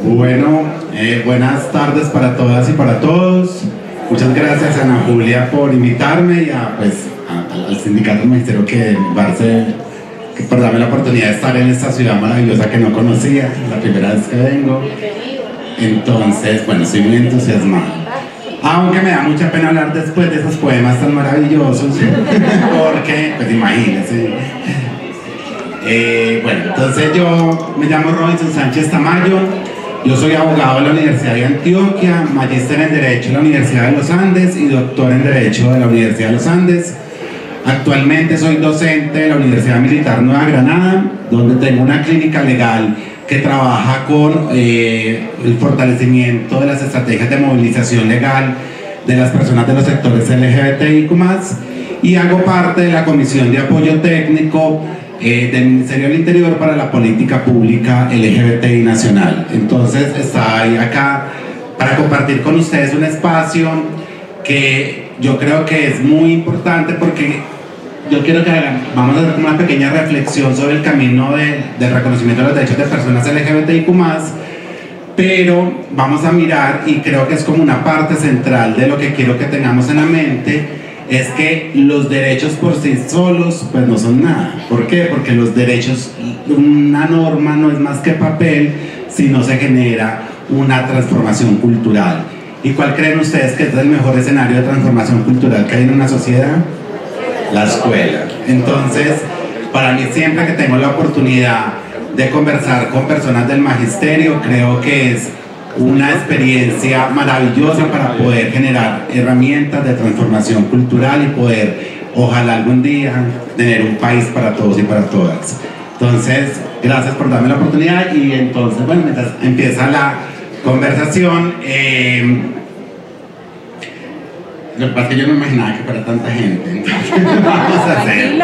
Bueno, buenas tardes para todas y para todos. Muchas gracias a Ana Julia por invitarme y al sindicato del magisterio por darme la oportunidad de estar en esta ciudad maravillosa que no conocía, la primera vez que vengo. Entonces, bueno, estoy muy entusiasmado. Aunque me da mucha pena hablar después de esos poemas tan maravillosos, porque, pues imagínense. Bueno, entonces yo me llamo Robinson Sánchez Tamayo, yo soy abogado de la Universidad de Antioquia, magíster en Derecho de la Universidad de los Andes y doctor en Derecho de la Universidad de los Andes. Actualmente soy docente de la Universidad Militar Nueva Granada, donde tengo una clínica legal que trabaja con el fortalecimiento de las estrategias de movilización legal de las personas de los sectores LGBTIQ+, y hago parte de la Comisión de Apoyo Técnico del Ministerio del Interior para la Política Pública LGBTI Nacional. Entonces estoy acá para compartir con ustedes un espacio que yo creo que es muy importante, porque yo quiero que vamos a hacer una pequeña reflexión sobre el camino del reconocimiento de los derechos de personas LGBTIQ+, pero vamos a mirar, y creo que es como una parte central de lo que quiero que tengamos en la mente, es que los derechos por sí solos pues no son nada. ¿Por qué? Porque los derechos, una norma no es más que papel si no se genera una transformación cultural. ¿Y cuál creen ustedes que es el mejor escenario de transformación cultural que hay en una sociedad? La escuela. Entonces, para mí, siempre que tengo la oportunidad de conversar con personas del magisterio, creo que es una experiencia maravillosa para poder generar herramientas de transformación cultural y poder, ojalá algún día, tener un país para todos y para todas. Entonces, gracias por darme la oportunidad. Y entonces, bueno, mientras empieza la conversación, lo que pasa es que yo no imaginaba que fuera tanta gente, entonces vamos a hacer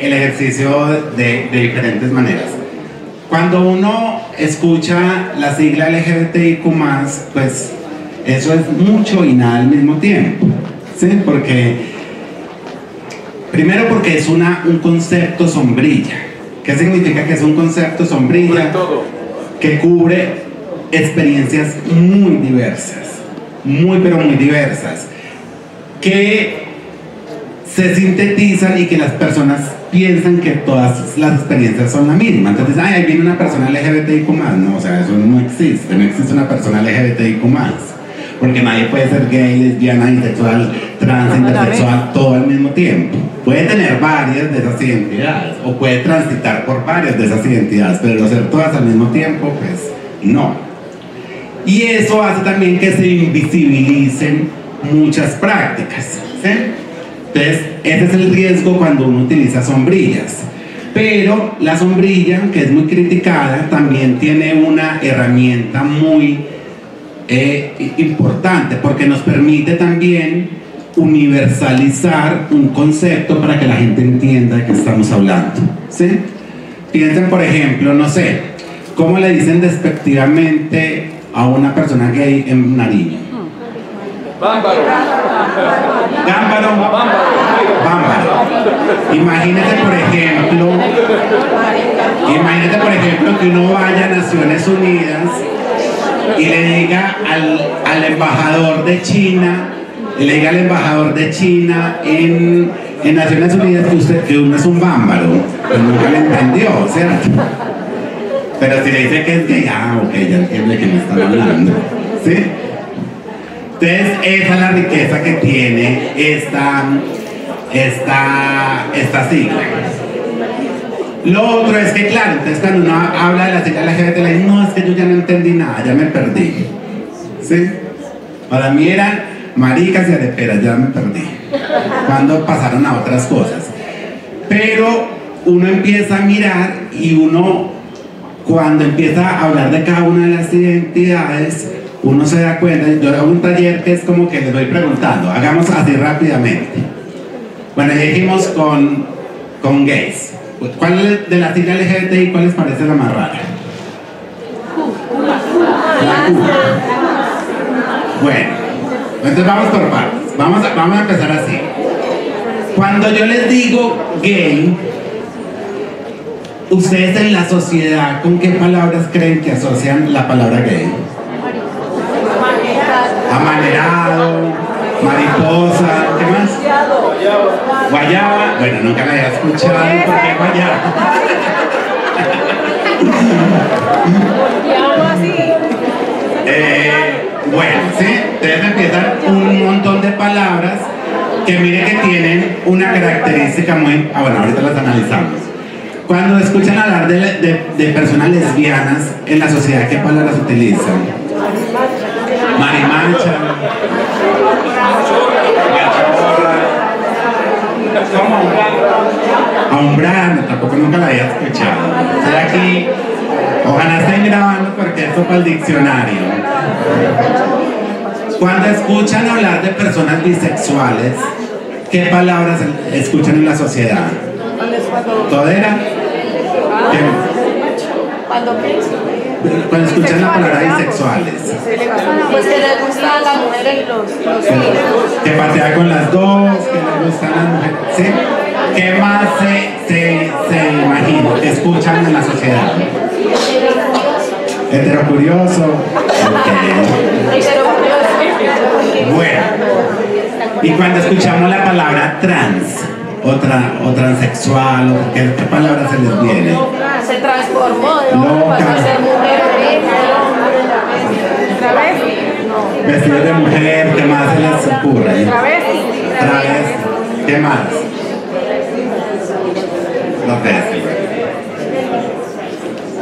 el ejercicio de diferentes maneras. Cuando uno escucha la sigla LGBTIQ+, pues eso es mucho y nada al mismo tiempo, ¿sí? Primero porque es un concepto sombrilla. ¿Qué significa que es un concepto sombrilla? Que cubre experiencias muy diversas, pero muy diversas, que se sintetizan y que las personas piensan que todas las experiencias son la misma. Entonces, ahí viene una persona LGBTIQ+. No, o sea, eso no existe una persona LGBTIQ+, porque nadie puede ser gay, lesbiana, bisexual, trans, intersexual, todo al mismo tiempo. Puede tener varias de esas identidades, o puede transitar por varias de esas identidades, pero no ser todas al mismo tiempo, pues no. Y eso hace también que se invisibilicen muchas prácticas, ¿sí? Entonces, ese es el riesgo cuando uno utiliza sombrillas. Pero la sombrilla, que es muy criticada, también tiene una herramienta muy importante, porque nos permite también universalizar un concepto para que la gente entienda de qué estamos hablando, ¿sí? Piensen, por ejemplo, no sé, ¿cómo le dicen despectivamente a una persona gay en Nariño? Bámbaro. Gámbaro. Bámbaro. Imagínate, por ejemplo, que uno vaya a Naciones Unidas y le diga al embajador de China, en Naciones Unidas que uno es un bámbaro, pues nunca le entendió, ¿cierto? Pero si le dice que es gay, ok, ya entiende que me están hablando, ¿sí? Entonces, esa es la riqueza que tiene esta sigla. Lo otro es que, claro, entonces cuando uno habla de la sigla LGBT, le dice, no, es que yo ya no entendí nada, ya me perdí, ¿sí? Para mí eran maricas y areperas, ya me perdí, cuando pasaron a otras cosas. Pero uno empieza a mirar, y uno, cuando empieza a hablar de cada una de las identidades, uno se da cuenta. Yo hago un taller que es como que les voy preguntando, hagamos así rápidamente. Bueno, ya dijimos con gays. ¿Cuál de la sigla LGBTI, cuál les parece la más rara? La Q. Bueno, entonces vamos por partes. Vamos a empezar así. Cuando yo les digo gay, ¿Ustedes en la sociedad con qué palabras creen que asocian la palabra gay? Amanerado, mariposa, ¿qué más? Guayaba. Bueno, nunca la había escuchado. ¿Por qué guayaba? Bueno, sí, ustedes empiezan un montón de palabras que miren que tienen una característica muy... bueno, ahorita las analizamos. Cuando escuchan hablar de personas lesbianas en la sociedad, ¿qué palabras utilizan? Marimacha, ahumbrando, tampoco nunca la había escuchado. Estoy aquí, ojalá estén grabando porque esto es para el diccionario. Cuando escuchan hablar de personas bisexuales, ¿qué palabras escuchan en la sociedad? ¿Todera? Cuando escuchan la palabra bisexuales. Pues que les gustan las mujeres y los hombres. Que pasea con las dos, que les gustan las mujeres. ¿Sí? ¿Qué más se imagina que escuchan en la sociedad? Heterocurioso. Okay. Bueno. Y cuando escuchamos la palabra trans o transexual, ¿qué palabra se les viene? Se transformó de hombre, pasó a ser mujer. Travesti. Vestidos de mujer, ¿qué más se les ocurre? Travesti. ¿Qué más? Los travestis.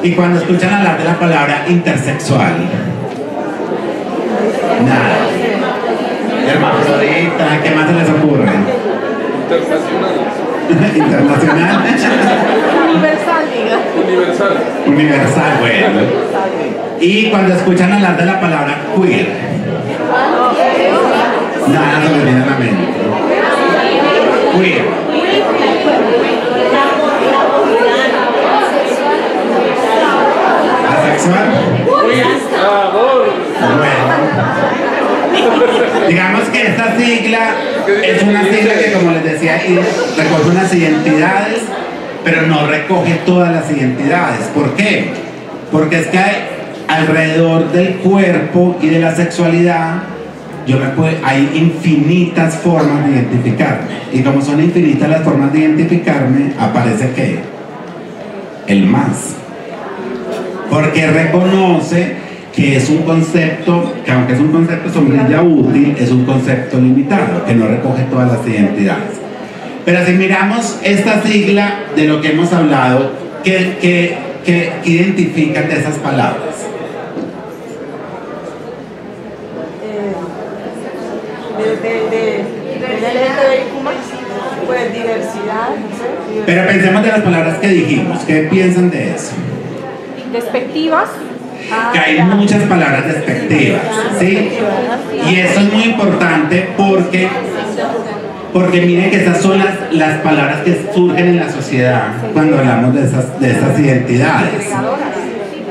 Y cuando escuchan hablar de la palabra intersexual, nada. Hermafrodita, ¿qué más se les ocurre? Internacional. Universal, diga. Universal, bueno. Y cuando escuchan hablar de la palabra queer, nada se les viene a la mente. Queer. ¿Asexual? Bueno. Digamos que esta sigla es una sigla que, como les decía, recoge unas identidades, pero no recoge todas las identidades. ¿Por qué? Porque es que alrededor del cuerpo y de la sexualidad hay infinitas formas de identificarme. Y como son infinitas las formas de identificarme, aparece ¿qué? El más. Porque reconoce que es un concepto, que aunque es un concepto sombrilla útil, es un concepto limitado, que no recoge todas las identidades. Pero si miramos esta sigla de lo que hemos hablado, ¿qué identifican de esas palabras? Pues diversidad, no sé. Pero pensemos de las palabras que dijimos, ¿qué piensan de eso? Despectivas. Que hay muchas palabras despectivas, ¿sí? Y eso es muy importante porque miren que esas son las palabras que surgen en la sociedad cuando hablamos de esas identidades.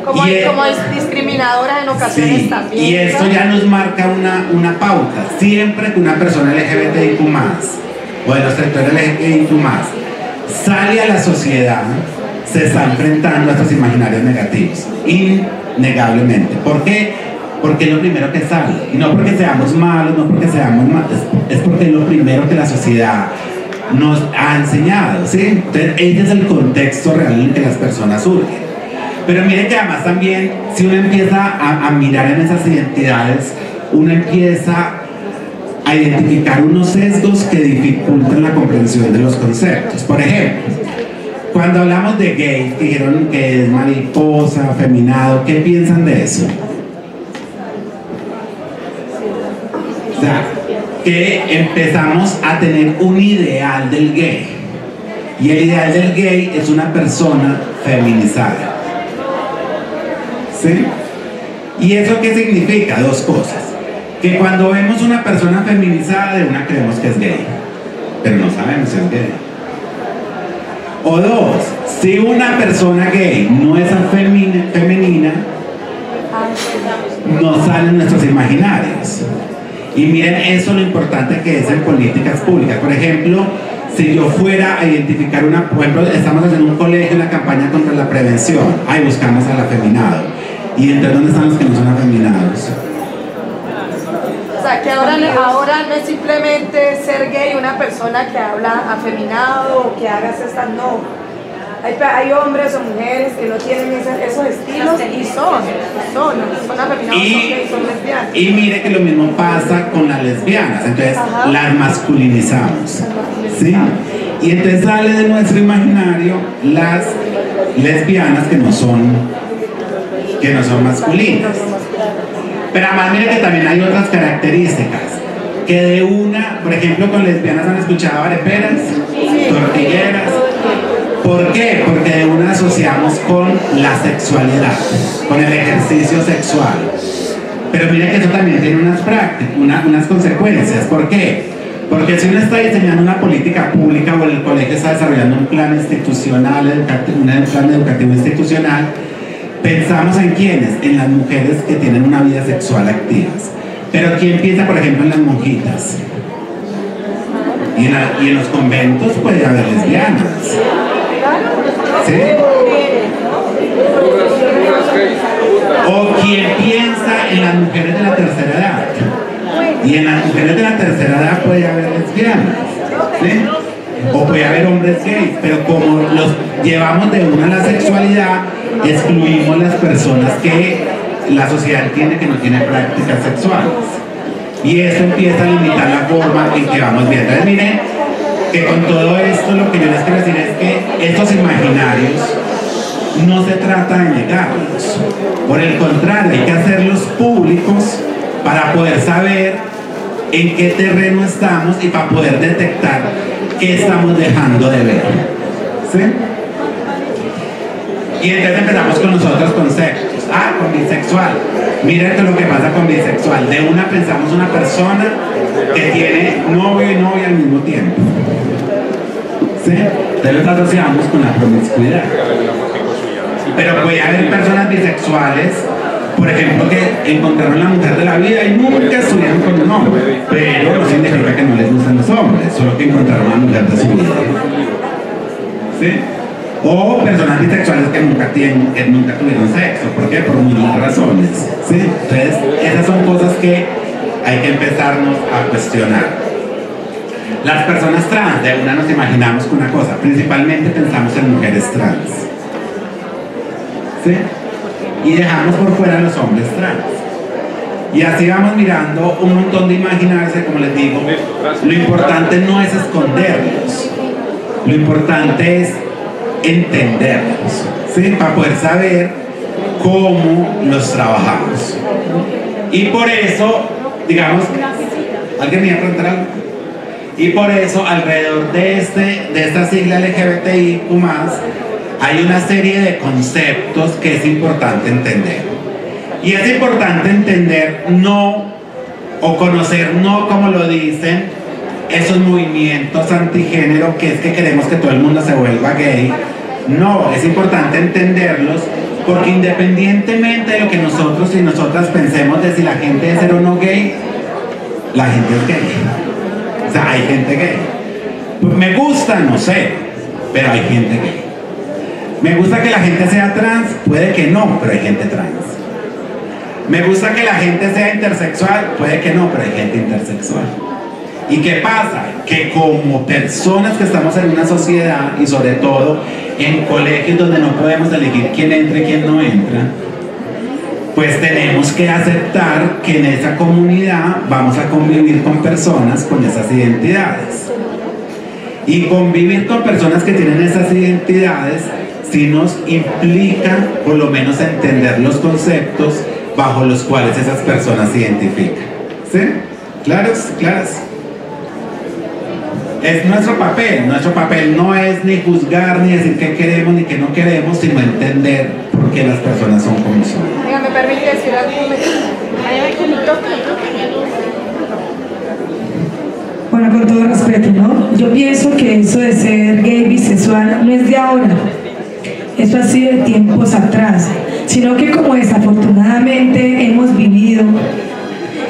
Como es discriminadora en ocasiones sí, también. Y esto ya nos marca una pauta. Siempre que una persona LGBTIQ+, o de los sectores LGBTIQ+, sale a la sociedad, se está enfrentando a estos imaginarios negativos, innegablemente. ¿Por qué? Porque es lo primero que sale. Y no porque seamos malos, no porque seamos malos, es porque es lo primero que la sociedad nos ha enseñado, ¿sí? Entonces, este es el contexto real en el que las personas surgen. Pero miren que además también, si uno empieza a mirar en esas identidades, uno empieza a identificar unos sesgos que dificultan la comprensión de los conceptos. Por ejemplo, cuando hablamos de gay, dijeron que es mariposa, afeminado, ¿qué piensan de eso? O sea, que empezamos a tener un ideal del gay. Y el ideal del gay es una persona feminizada. ¿Sí? ¿Y eso qué significa? Dos cosas. Que cuando vemos una persona feminizada, de una creemos que es gay, pero no sabemos si es gay. O dos, si una persona gay no es femenina, no salen nuestros imaginarios. Y miren eso lo importante que es en políticas públicas. Por ejemplo, si yo fuera a identificar por ejemplo, estamos haciendo un colegio, una campaña contra la prevención, ahí buscamos al afeminado. ¿Y entonces dónde están los que no son afeminados? O sea, que ahora no es simplemente ser gay una persona que habla afeminado o que hagas estas, no. Hay hombres o mujeres que no tienen esos estilos y son afeminados, son gays, son lesbianas. Y mire que lo mismo pasa con las lesbianas, entonces las masculinizamos, ¿sí? Y entonces sale de nuestro imaginario las lesbianas que no son masculinas. Pero además mire que también hay otras características, que de una, por ejemplo, con lesbianas han escuchado areperas, tortilleras. ¿Por qué? Porque de una asociamos con la sexualidad, con el ejercicio sexual. Pero mire que eso también tiene unas consecuencias. ¿Por qué? Porque si uno está diseñando una política pública o el colegio está desarrollando un plan institucional, un plan educativo institucional, pensamos en quiénes, en las mujeres que tienen una vida sexual activa. Pero ¿quién piensa, por ejemplo, en las monjitas? Y en los conventos puede haber lesbianas. ¿Sí? O quién piensa en las mujeres de la tercera edad. Y en las mujeres de la tercera edad puede haber lesbianas. ¿Sí? O puede haber hombres gays. Pero como los llevamos de una a la sexualidad, excluimos las personas que la sociedad entiende que no tienen prácticas sexuales. Y eso empieza a limitar la forma en que vamos viendo. Entonces, miren que con todo esto lo que yo les quiero decir es que estos imaginarios no se trata de negarlos. Por el contrario, hay que hacerlos públicos para poder saber en qué terreno estamos y para poder detectar qué estamos dejando de ver. ¿Sí? Y entonces empezamos con los otros conceptos. Con bisexual. Miren lo que pasa con bisexual. De una pensamos una persona que tiene novio y novia al mismo tiempo. ¿Sí? Entonces lo asociamos con la promiscuidad. Pero puede haber personas bisexuales, por ejemplo, que encontraron la mujer de la vida y nunca estuvieron con un hombre. Pero no significa que no les gustan los hombres, solo que encontraron la mujer de su vida. ¿Sí? O personas bisexuales que nunca tuvieron sexo. ¿Por qué? Por muchas razones. ¿Sí? Entonces, esas son cosas que hay que empezarnos a cuestionar. Las personas trans, de una nos imaginamos con una cosa, principalmente pensamos en mujeres trans. ¿Sí? Y dejamos por fuera a los hombres trans. Y así vamos mirando un montón de imaginarios, como les digo, lo importante no es esconderlos, lo importante es entenderlos, ¿sí? Para poder saber cómo los trabajamos. Y por eso, digamos, ¿alguien me iba a preguntar algo? Y por eso, alrededor de esta sigla LGBTIQ+, hay una serie de conceptos que es importante entender. Y es importante entender o conocer como lo dicen esos movimientos antigénero, que es que queremos que todo el mundo se vuelva gay. No, es importante entenderlos, porque independientemente de lo que nosotros y nosotras pensemos de si la gente es ser o no gay, la gente es gay. O sea, hay gente gay. Me gusta, no sé, pero hay gente gay. Me gusta que la gente sea trans, puede que no, pero hay gente trans. Me gusta que la gente sea intersexual, puede que no, pero hay gente intersexual. ¿Y qué pasa? Que como personas que estamos en una sociedad, y sobre todo en colegios donde no podemos elegir quién entra y quién no entra, pues tenemos que aceptar que en esa comunidad vamos a convivir con personas con esas identidades. Y convivir con personas que tienen esas identidades sí nos implica por lo menos entender los conceptos bajo los cuales esas personas se identifican. ¿Sí? ¿Claros? ¿Claras? Es nuestro papel no es ni juzgar, ni decir qué queremos, ni qué no queremos, sino entender por qué las personas son como son. Venga, ¿me permite decir algo? Bueno, con todo respeto, ¿no? Yo pienso que eso de ser gay, bisexual, no es de ahora. Eso ha sido de tiempos atrás, sino que como desafortunadamente hemos vivido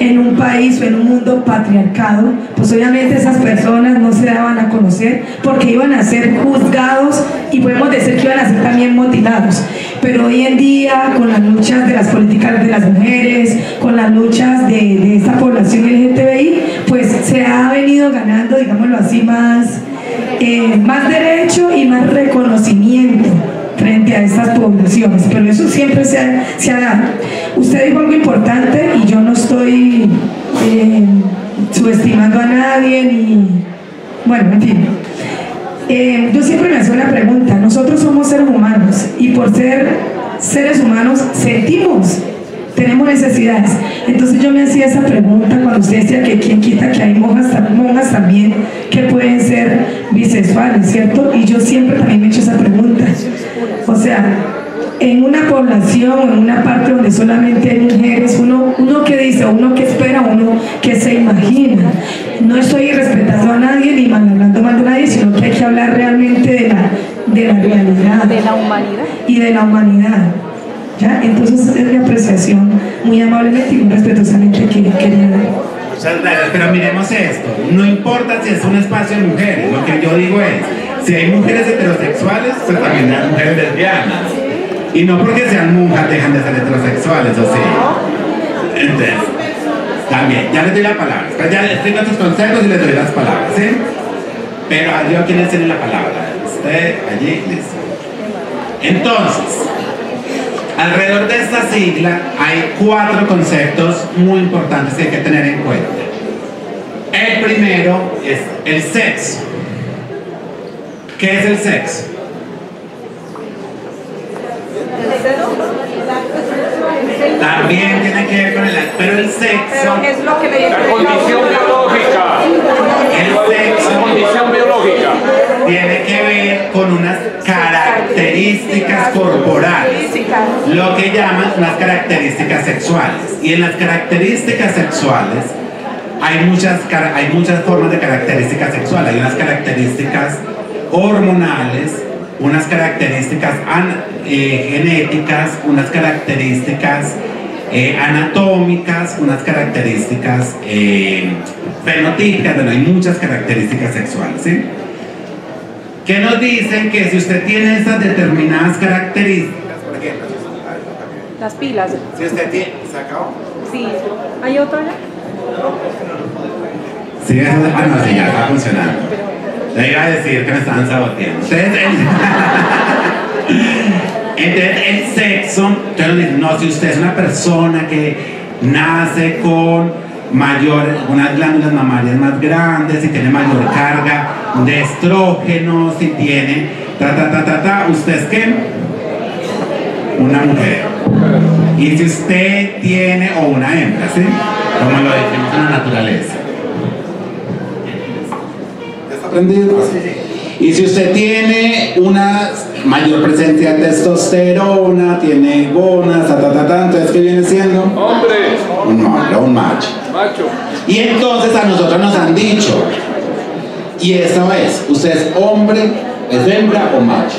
en un país o en un mundo patriarcado, pues obviamente esas personas no se daban a conocer porque iban a ser juzgados y podemos decir que iban a ser también mutilados. Pero hoy en día, con las luchas de las políticas de las mujeres, con las luchas de esta población LGTBI, pues se ha venido ganando, digámoslo así, más derecho y más reconocimiento frente a estas poblaciones, pero eso siempre se ha dado. Usted dijo algo importante y yo no estoy subestimando a nadie ni... Bueno, en fin. Yo siempre me hacía una pregunta. Nosotros somos seres humanos y por ser seres humanos sentimos, tenemos necesidades. Entonces yo me hacía esa pregunta cuando usted decía que quién quita que hay monjas también que pueden ser bisexuales, ¿cierto? Y yo siempre también me he hecho esa pregunta. O sea, en una población, en una parte donde solamente hay mujeres, uno que dice, uno que espera, uno que se imagina. No estoy irrespetando a nadie ni hablando mal de nadie, sino que hay que hablar realmente de la realidad. De la humanidad. Y de la humanidad. ¿Ya? Entonces es mi apreciación muy amablemente y muy respetuosamente que quería dar. Muchas gracias, pero miremos esto, no importa si es un espacio de mujeres, lo que yo digo es, si hay mujeres heterosexuales, pues también hay mujeres lesbianas, y no porque sean monjas dejan de ser heterosexuales, ¿o sí? Entonces, también, ya les doy la palabra, pues ya les explico sus conceptos y les doy las palabras, ¿sí? Pero yo, ¿quiénes tienen la palabra? Usted, allí, listo. Entonces, alrededor de esta sigla hay 4 conceptos muy importantes que hay que tener en cuenta. El primero es el sexo. ¿Qué es el sexo? También tiene que ver con el acto, pero el sexo... Pero es lo que le La condición biológica. El sexo... La condición biológica. Tiene que ver con unas características corporales, lo que llaman unas características sexuales. Y en las características sexuales hay muchas formas de características sexuales. Hay unas características hormonales, unas características genéticas, unas características anatómicas, unas características fenotípicas. Bueno, hay muchas características sexuales, ¿sí? ¿Qué nos dicen? Que si usted tiene esas determinadas características, por ejemplo, Las pilas. si usted tiene... ¿Se acabó? Sí. ¿Hay otra ya? Sí, eso, no, sí, ya está funcionando. Le iba a decir que me estaban saboteando. Entonces el sexo, entonces nos dicen, no, si usted es una persona que nace con unas glándulas mamarias más grandes, si tiene mayor carga de estrógeno, si tiene ¿usted es qué? Una mujer. Y si usted tiene, o una hembra, ¿sí? Como lo decimos en la naturaleza. ¿Está aprendido? Y si usted tiene una mayor presencia de testosterona, tiene gonas, entonces ¿qué viene siendo? Hombre. Un hombre, un macho. Macho. Y entonces a nosotros nos han dicho, y eso es, usted es hombre, es hembra o macho,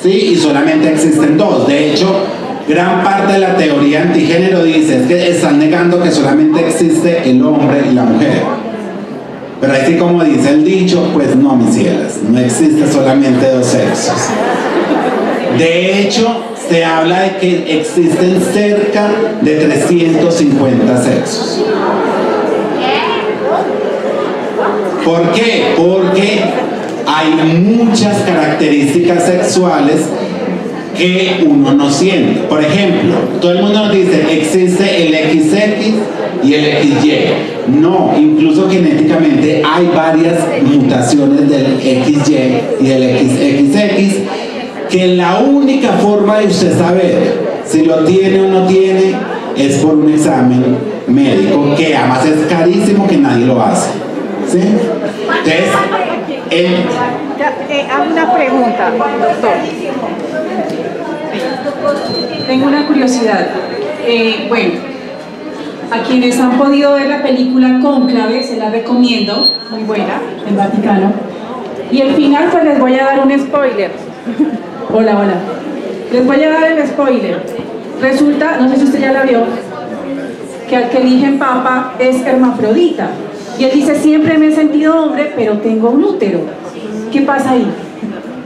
¿sí? Y solamente existen 2. De hecho, gran parte de la teoría antigénero dice es que están negando que solamente existe el hombre y la mujer. Pero así como dice el dicho, pues no, mis cielas, no existe solamente 2 sexos. De hecho, se habla de que existen cerca de 350 sexos. ¿Por qué? Porque hay muchas características sexuales que uno no siente. Por ejemplo, todo el mundo nos dice, existe el XX y el XY. No, incluso genéticamente hay varias mutaciones del XY y del XX, que la única forma de usted saber si lo tiene o no tiene es por un examen médico, que además es carísimo, que nadie lo hace, ¿sí? Entonces, Hago una pregunta, doctor. Tengo una curiosidad. Bueno, a quienes han podido ver la película Cónclave, se la recomiendo, muy buena, en Vaticano. Y al final pues les voy a dar un spoiler. Hola, hola. Les voy a dar el spoiler. Resulta, no sé si usted ya la vio, que al que eligen papa es hermafrodita. Y él dice, siempre me he sentido hombre, pero tengo un útero. ¿Qué pasa ahí?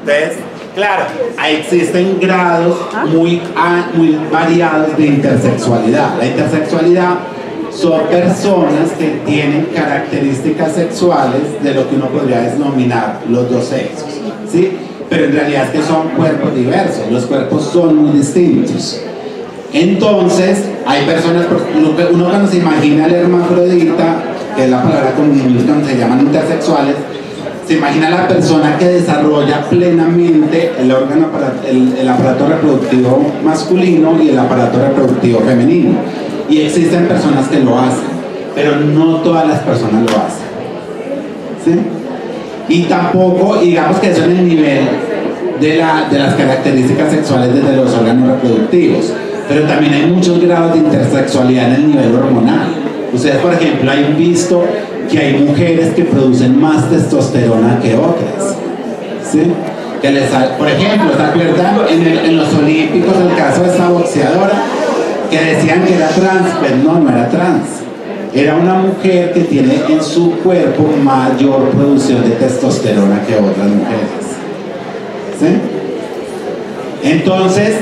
Entonces, claro, ahí existen grados muy variados de intersexualidad. La intersexualidad son personas que tienen características sexuales de lo que uno podría denominar los dos sexos, ¿sí? Pero en realidad es que son cuerpos diversos, los cuerpos son muy distintos. Entonces, hay personas, uno cuando se imagina el hermafrodita, que es la palabra común cuando se llaman intersexuales, se imagina la persona que desarrolla plenamente el aparato reproductivo masculino y el aparato reproductivo femenino. Y existen personas que lo hacen, pero no todas las personas lo hacen, ¿sí? Y tampoco, digamos que eso en el nivel de las características sexuales desde los órganos reproductivos, pero también hay muchos grados de intersexualidad en el nivel hormonal. Ustedes, por ejemplo, han visto que hay mujeres que producen más testosterona que otras, ¿sí? Por ejemplo, ¿se acuerdan en los Olímpicos el caso de esta boxeadora que decían que era trans? Pues no era trans, era una mujer que tiene en su cuerpo mayor producción de testosterona que otras mujeres, ¿sí? Entonces,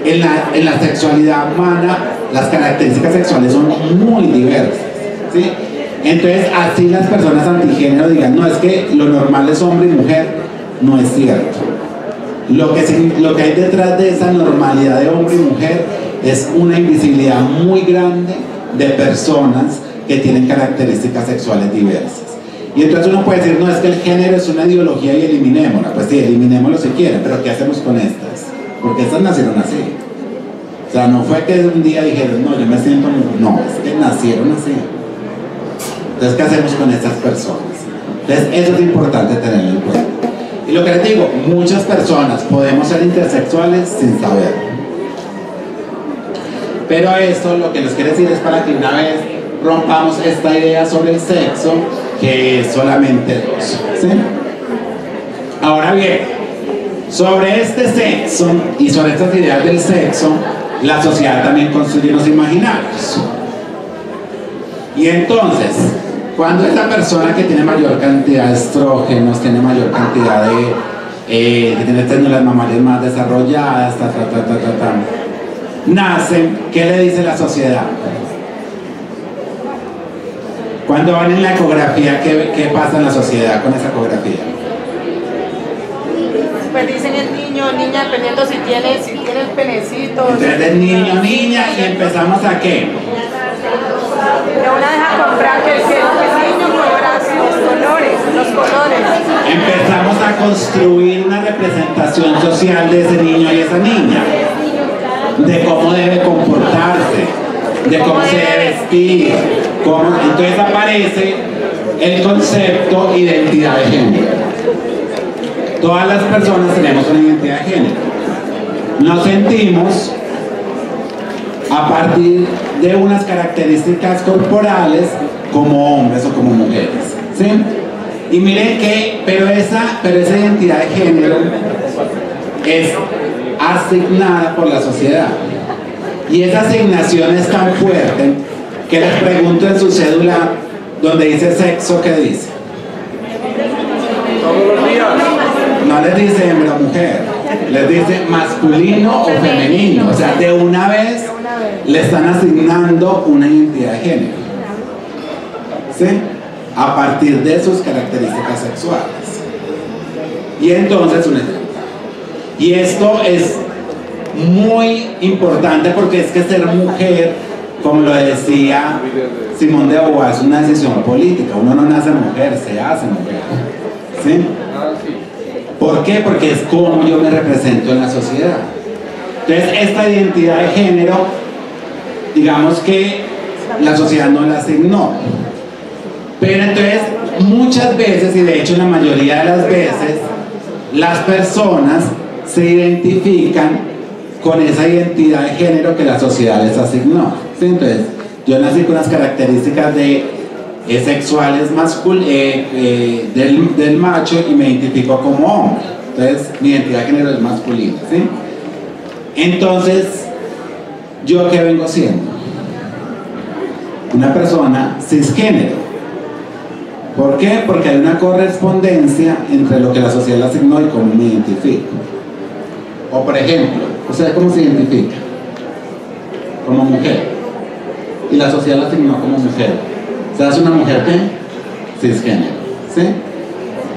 en la sexualidad humana, las características sexuales son muy diversas, ¿sí? Entonces, así las personas antigénero digan, no, es que lo normal es hombre y mujer, no es cierto. Lo que hay detrás de esa normalidad de hombre y mujer es una invisibilidad muy grande de personas que tienen características sexuales diversas. Y entonces uno puede decir, no, es que el género es una ideología y eliminémosla. Pues sí, eliminémoslo si quieren, pero ¿qué hacemos con estas? Porque estas nacieron así. O sea, no fue que un día dijeron, no, yo me siento... No, es que nacieron así. Entonces, ¿qué hacemos con estas personas? Entonces, eso es importante tenerlo en cuenta. Y lo que les digo, muchas personas podemos ser intersexuales sin saber. Pero esto lo que les quiero decir es para que una vez rompamos esta idea sobre el sexo, que es solamente dos, ¿sí? Ahora bien, sobre este sexo y sobre estas ideas del sexo, la sociedad también construye unos imaginarios. Y entonces, cuando esta persona que tiene mayor cantidad de estrógenos, tiene mayor cantidad que tiene células mamarias más desarrolladas, nacen, ¿qué le dice la sociedad? Cuando van en la ecografía, ¿qué pasa en la sociedad con esa ecografía? Pues dicen el niño, niña, dependiendo si tiene el penecito. Entonces el niño, niña, y empezamos a ¿qué? De una deja comprar que el niño colora los colores. Empezamos a construir una representación social de ese niño y esa niña, de cómo debe comportarse, de cómo se debe vestir, entonces aparece el concepto identidad de género. Todas las personas tenemos una identidad de género. Nos sentimos a partir de unas características corporales como hombres o como mujeres, ¿sí? Y miren que, pero esa identidad de género es asignada por la sociedad. Y esa asignación es tan fuerte que les pregunto en su cédula donde dice sexo, ¿qué dice? Todos los días. No les dice hembra o mujer, les dice masculino o femenino. O sea, de una vez le están asignando una identidad de género, ¿sí? A partir de sus características sexuales. Y entonces, y esto es muy importante porque es que ser mujer, como lo decía Simón de Beauvoir, es una decisión política. Uno no nace mujer, se hace mujer, ¿sí? ¿Por qué? Porque es como yo me represento en la sociedad. Entonces, esta identidad de género, digamos que la sociedad no la asignó. Pero entonces, muchas veces, y de hecho la mayoría de las veces, las personas se identifican con esa identidad de género que la sociedad les asignó, ¿sí? Entonces, yo nací con las características sexuales del macho y me identifico como hombre. Entonces, mi identidad de género es masculina, ¿sí? Entonces, ¿yo qué vengo siendo? una persona cisgénero. ¿Por qué? Porque hay una correspondencia entre lo que la sociedad le asignó y cómo me identifico. O por ejemplo, ¿usted cómo se identifica? Como mujer. Y la sociedad la asignó como mujer. O sea, es una mujer ¿qué? Cisgénero. ¿Sí?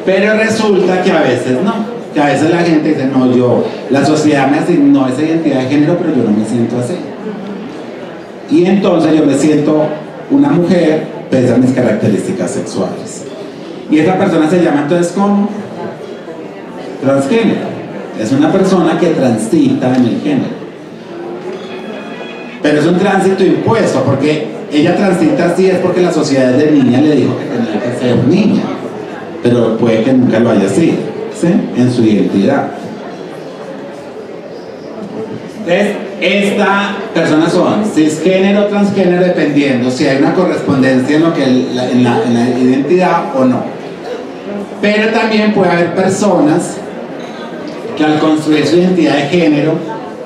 Pero resulta que a veces no. Que a veces la gente dice, no, la sociedad me asignó esa identidad de género, pero yo no me siento así. Y entonces yo me siento una mujer pese a mis características sexuales. Y esa persona se llama entonces ¿cómo? Transgénero. Es una persona que transita en el género. Pero es un tránsito impuesto, porque ella transita así es porque la sociedad de niña le dijo que tenía que ser niña, pero puede que nunca lo haya sido, ¿sí? En su identidad. Entonces, estas personas son cisgénero o transgénero dependiendo si hay una correspondencia en, lo que en la identidad o no. Pero también puede haber personas que al construir su identidad de género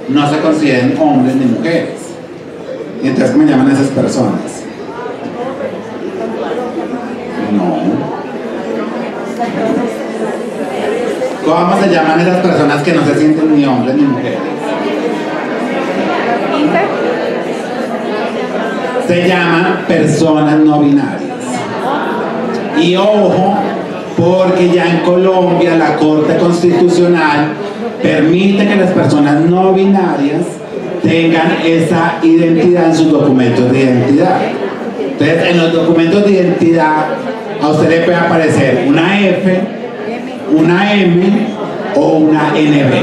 no se consideren hombres ni mujeres. Y entonces, ¿cómo llaman a esas personas? No. ¿Cómo se llaman esas personas que no se sienten ni hombres ni mujeres? Se llaman personas no binarias. Y ojo, porque ya en Colombia la Corte Constitucional permite que las personas no binarias tengan esa identidad en sus documentos de identidad. Entonces, en los documentos de identidad a usted le puede aparecer una F, una M o una NB.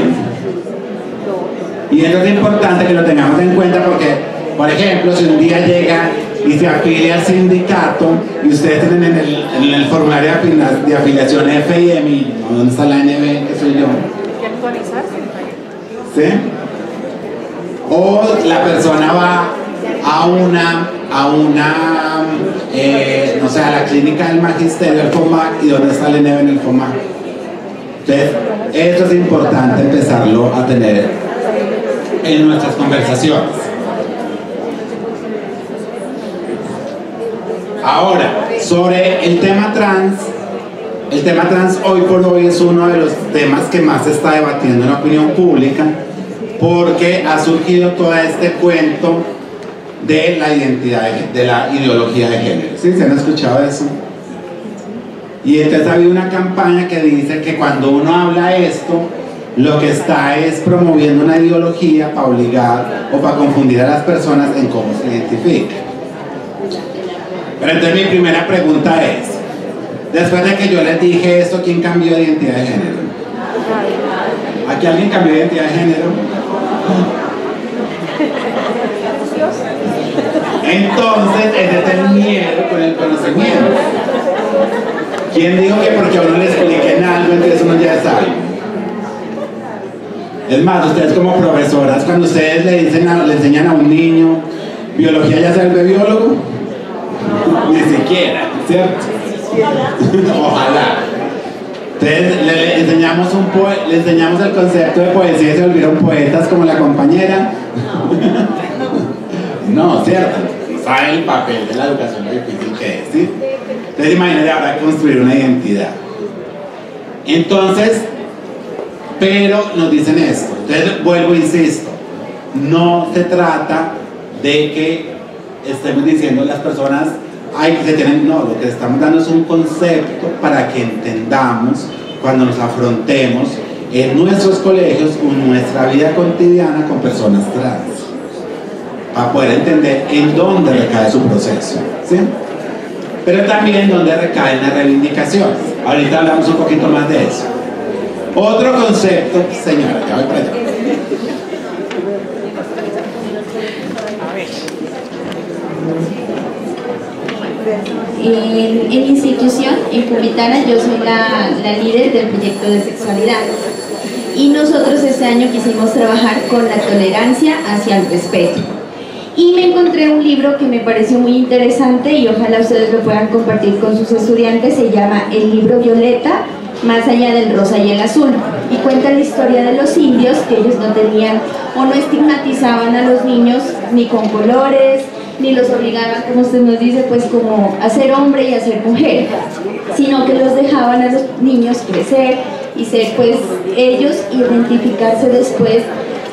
Y esto es importante que lo tengamos en cuenta porque, por ejemplo, si un día llega y se afilia al sindicato y ustedes tienen en el formulario de afiliación F y M, ¿dónde está la NB? Que soy yo. ¿Hay que actualizarse? ¿Sí? O la persona va no sé, a la clínica del magisterio, al FOMAC, y ¿dónde está el NB en el FOMAC? Entonces, esto es importante empezarlo a tener en nuestras conversaciones. Ahora, sobre el tema trans hoy por hoy es uno de los temas que más se está debatiendo en la opinión pública porque ha surgido todo este cuento de la identidad, de la ideología de género. ¿Sí? ¿Se han escuchado eso? Y entonces ha habido una campaña que dice que cuando uno habla esto, lo que está es promoviendo una ideología para obligar o para confundir a las personas en cómo se identifica. Pero entonces mi primera pregunta es, después de que yo les dije esto, ¿quién cambió de identidad de género? ¿Aquí alguien cambió de identidad de género? Entonces, ese es el miedo con el conocimiento. ¿Quién dijo que porque a uno le expliquen algo, entonces uno ya sabe? Es más, ustedes como profesoras, cuando ustedes le enseñan a un niño biología, ¿ya se vuelve biólogo? Ni siquiera, ¿cierto? Ojalá. Entonces le enseñamos el concepto de poesía y se volvieron poetas como la compañera. No, ¿cierto? Sabe el papel de la educación lo difícil que es, ¿sí? Entonces imagínate ahora construir una identidad. Entonces, pero nos dicen esto. Entonces vuelvo e insisto, no se trata de que estemos diciendo las personas no, lo que estamos dando es un concepto para que entendamos cuando nos afrontemos en nuestros colegios o en nuestra vida cotidiana con personas trans, para poder entender en dónde recae su proceso, ¿sí? Pero también dónde recaen las reivindicaciones. Ahorita hablamos un poquito más de eso. Otro concepto, señora, ya voy para allá. En mi institución, en Pumitana, yo soy la líder del proyecto de sexualidad y nosotros este año quisimos trabajar con la tolerancia hacia el respeto y me encontré un libro que me pareció muy interesante y ojalá ustedes lo puedan compartir con sus estudiantes. Se llama El libro Violeta, más allá del rosa y el azul, y cuenta la historia de los indios, que ellos no tenían o no estigmatizaban a los niños ni con colores ni los obligaban, como usted nos dice, pues como a ser hombre y a ser mujer, sino que los dejaban a los niños crecer y ser pues ellos, identificarse después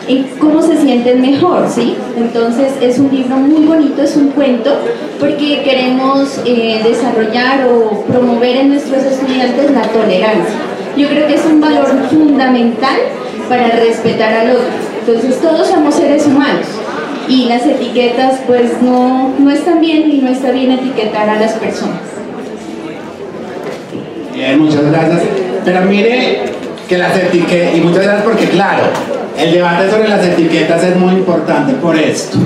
en cómo se sienten mejor, ¿sí? Entonces es un libro muy bonito, es un cuento, porque queremos desarrollar o promover en nuestros estudiantes la tolerancia. Yo creo que es un valor fundamental para respetar al otro. Entonces todos somos seres humanos y las etiquetas pues no están bien y no está bien etiquetar a las personas. Bien, muchas gracias. Pero mire que las etiquetas, y muchas gracias porque claro, el debate sobre las etiquetas es muy importante por esto.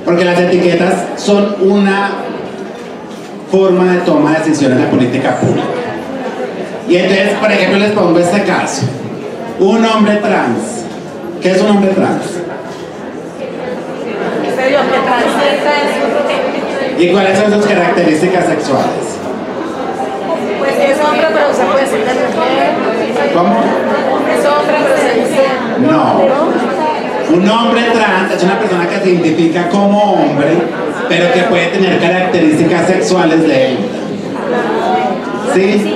Porque las etiquetas son una forma de toma de decisiones de política pública. Y entonces, por ejemplo, les pongo este caso. Un hombre trans. ¿Qué es un hombre trans? ¿Y cuáles son sus características sexuales? Pues es hombre, pero se puede decir de mujer. ¿Cómo? Es hombre, pero se dice... No. Un hombre trans es una persona que se identifica como hombre, pero que puede tener características sexuales de él. ¿Sí?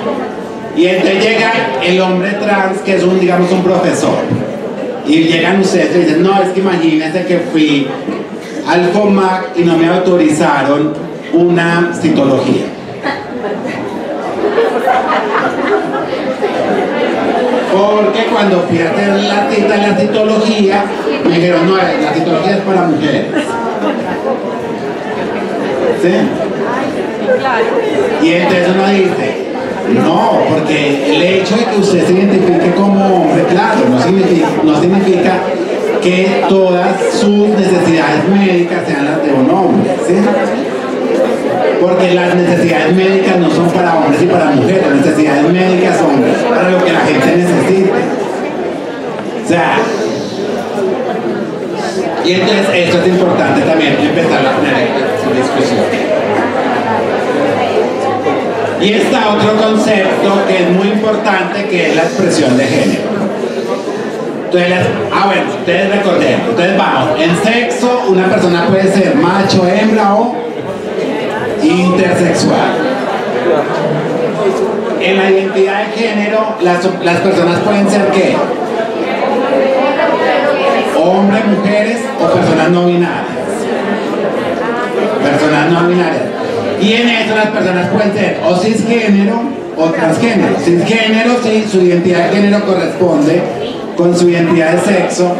Y entonces llega el hombre trans, que es un, digamos, un profesor. Y llegan ustedes y dicen, no, es que imagínense que fui al FOMAC y no me autorizaron una citología. Porque cuando fui a hacer la cita en la citología, me dijeron, no, la citología es para mujeres. ¿Sí? Y entonces uno dice, no, porque el hecho de que usted se identifique como hombre, claro, no significa que todas sus necesidades médicas sean las de un hombre, ¿sí? Porque las necesidades médicas no son para hombres y para mujeres, las necesidades médicas son para lo que la gente necesita. O sea, y entonces esto es importante también empezar a poner en discusión. Y está otro concepto que es muy importante, que es la expresión de género. Entonces, bueno, ustedes recordemos. Entonces vamos, en sexo una persona puede ser macho, hembra o intersexual. En la identidad de género, las personas pueden ser ¿qué? Hombres, mujeres o personas no binarias. Personas no binarias. Y en eso las personas pueden ser o cisgénero o transgénero. Cisgénero si su identidad de género corresponde con su identidad de sexo,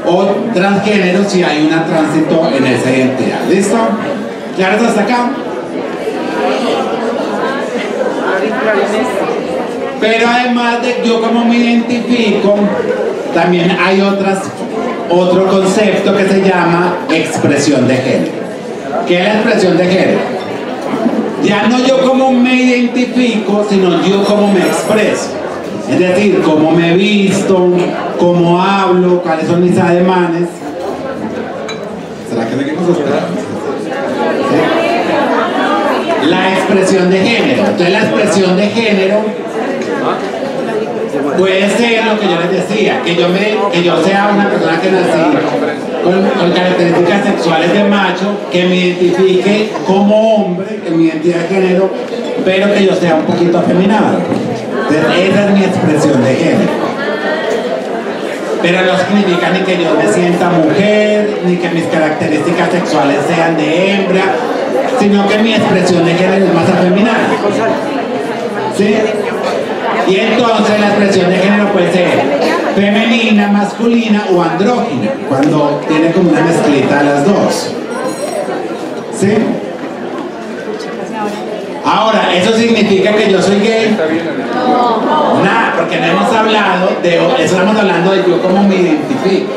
o transgénero si hay un tránsito en esa identidad. ¿Listo? ¿Claros hasta acá? Pero además de yo como me identifico, también hay otro concepto que se llama expresión de género. ¿Qué es la expresión de género? Ya no yo como me identifico, sino yo como me expreso. Es decir, cómo me visto, cómo hablo, cuáles son mis ademanes. ¿Será que seguimos esperando? ¿Sí? La expresión de género. Entonces la expresión de género puede ser lo que yo les decía, que yo sea una persona que nací con características sexuales de macho, que me identifique como hombre en mi identidad de género, pero que yo sea un poquito afeminado. Entonces, esa es mi expresión de género. Pero no significa ni que yo me sienta mujer, ni que mis características sexuales sean de hembra, sino que mi expresión de género es más afeminada. ¿Sí? Y entonces la expresión de género puede ser femenina, masculina o andrógina, cuando tiene como una mezclita de las dos. ¿Sí? Ahora, ¿eso significa que yo soy gay? No. Nada, porque no hemos hablado de eso, estamos hablando de yo cómo me identifico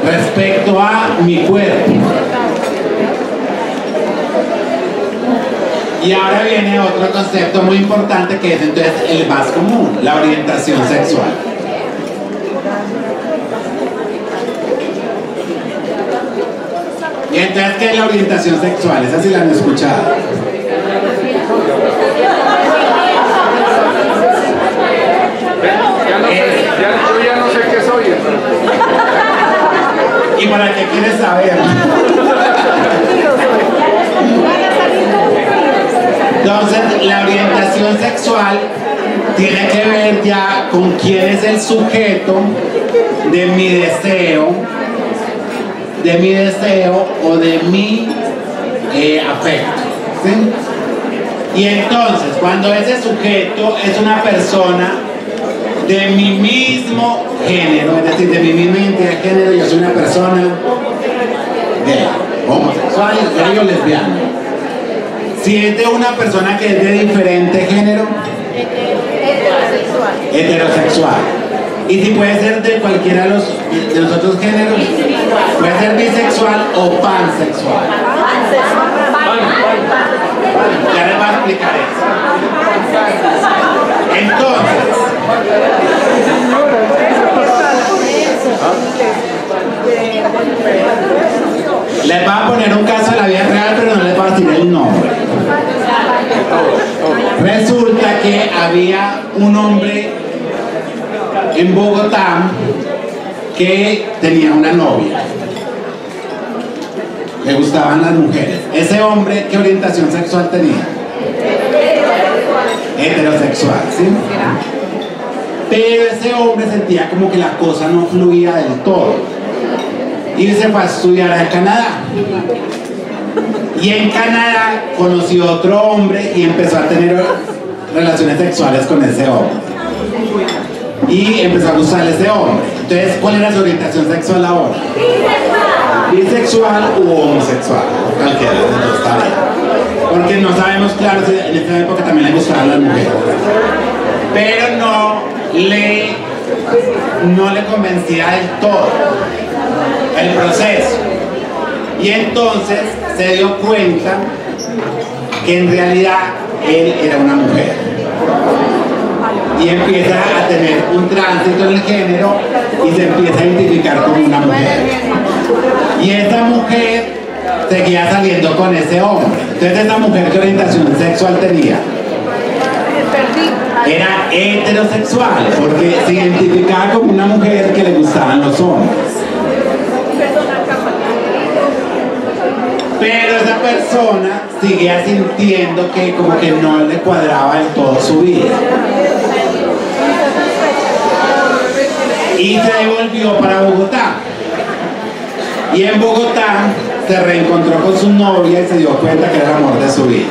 respecto a mi cuerpo. Y ahora viene otro concepto muy importante, que es entonces el más común, la orientación sexual. Y entonces, ¿qué es la orientación sexual? Esa sí la han escuchado. Yo ya no sé qué soy. ¿Y para qué quieres saber? Entonces, la orientación sexual tiene que ver ya con quién es el sujeto de mi deseo o de mi afecto, ¿sí? Y entonces, cuando ese sujeto es una persona de mi mismo género, es decir, de mi misma identidad de género, yo soy una persona gay, homosexual, gay o lesbiana. Si es de una persona que es de diferente género, heterosexual. Y si puede ser de cualquiera de los otros géneros, puede ser bisexual o pansexual. Ya les voy a explicar eso. Entonces, les voy a poner un caso de la vida real, pero no les voy a decir el nombre. Resulta que había un hombre en Bogotá que tenía una novia. Le gustaban las mujeres. Ese hombre, ¿qué orientación sexual tenía? Heterosexual, ¿sí? Pero ese hombre sentía como que la cosa no fluía del todo. Y se fue a estudiar a Canadá. Y en Canadá conoció otro hombre y empezó a tener relaciones sexuales con ese hombre. Y empezó a gustarle ese hombre. Entonces, ¿cuál era su orientación sexual ahora? Bisexual u homosexual. Cualquiera de los dos está bien. Porque no sabemos claro si en esta época también le gustaban las mujeres. Pero no le convencía del todo el proceso. Y entonces se dio cuenta que en realidad él era una mujer. Y empieza a tener un tránsito en el género y se empieza a identificar como una mujer. Y esa mujer seguía saliendo con ese hombre. Entonces, esa mujer, ¿qué orientación sexual tenía? Era heterosexual, porque se identificaba como una mujer que le gustaban los hombres. Pero esa persona seguía sintiendo que como que no le cuadraba en toda su vida. Y se devolvió para Bogotá. Y en Bogotá se reencontró con su novia y se dio cuenta que era el amor de su vida.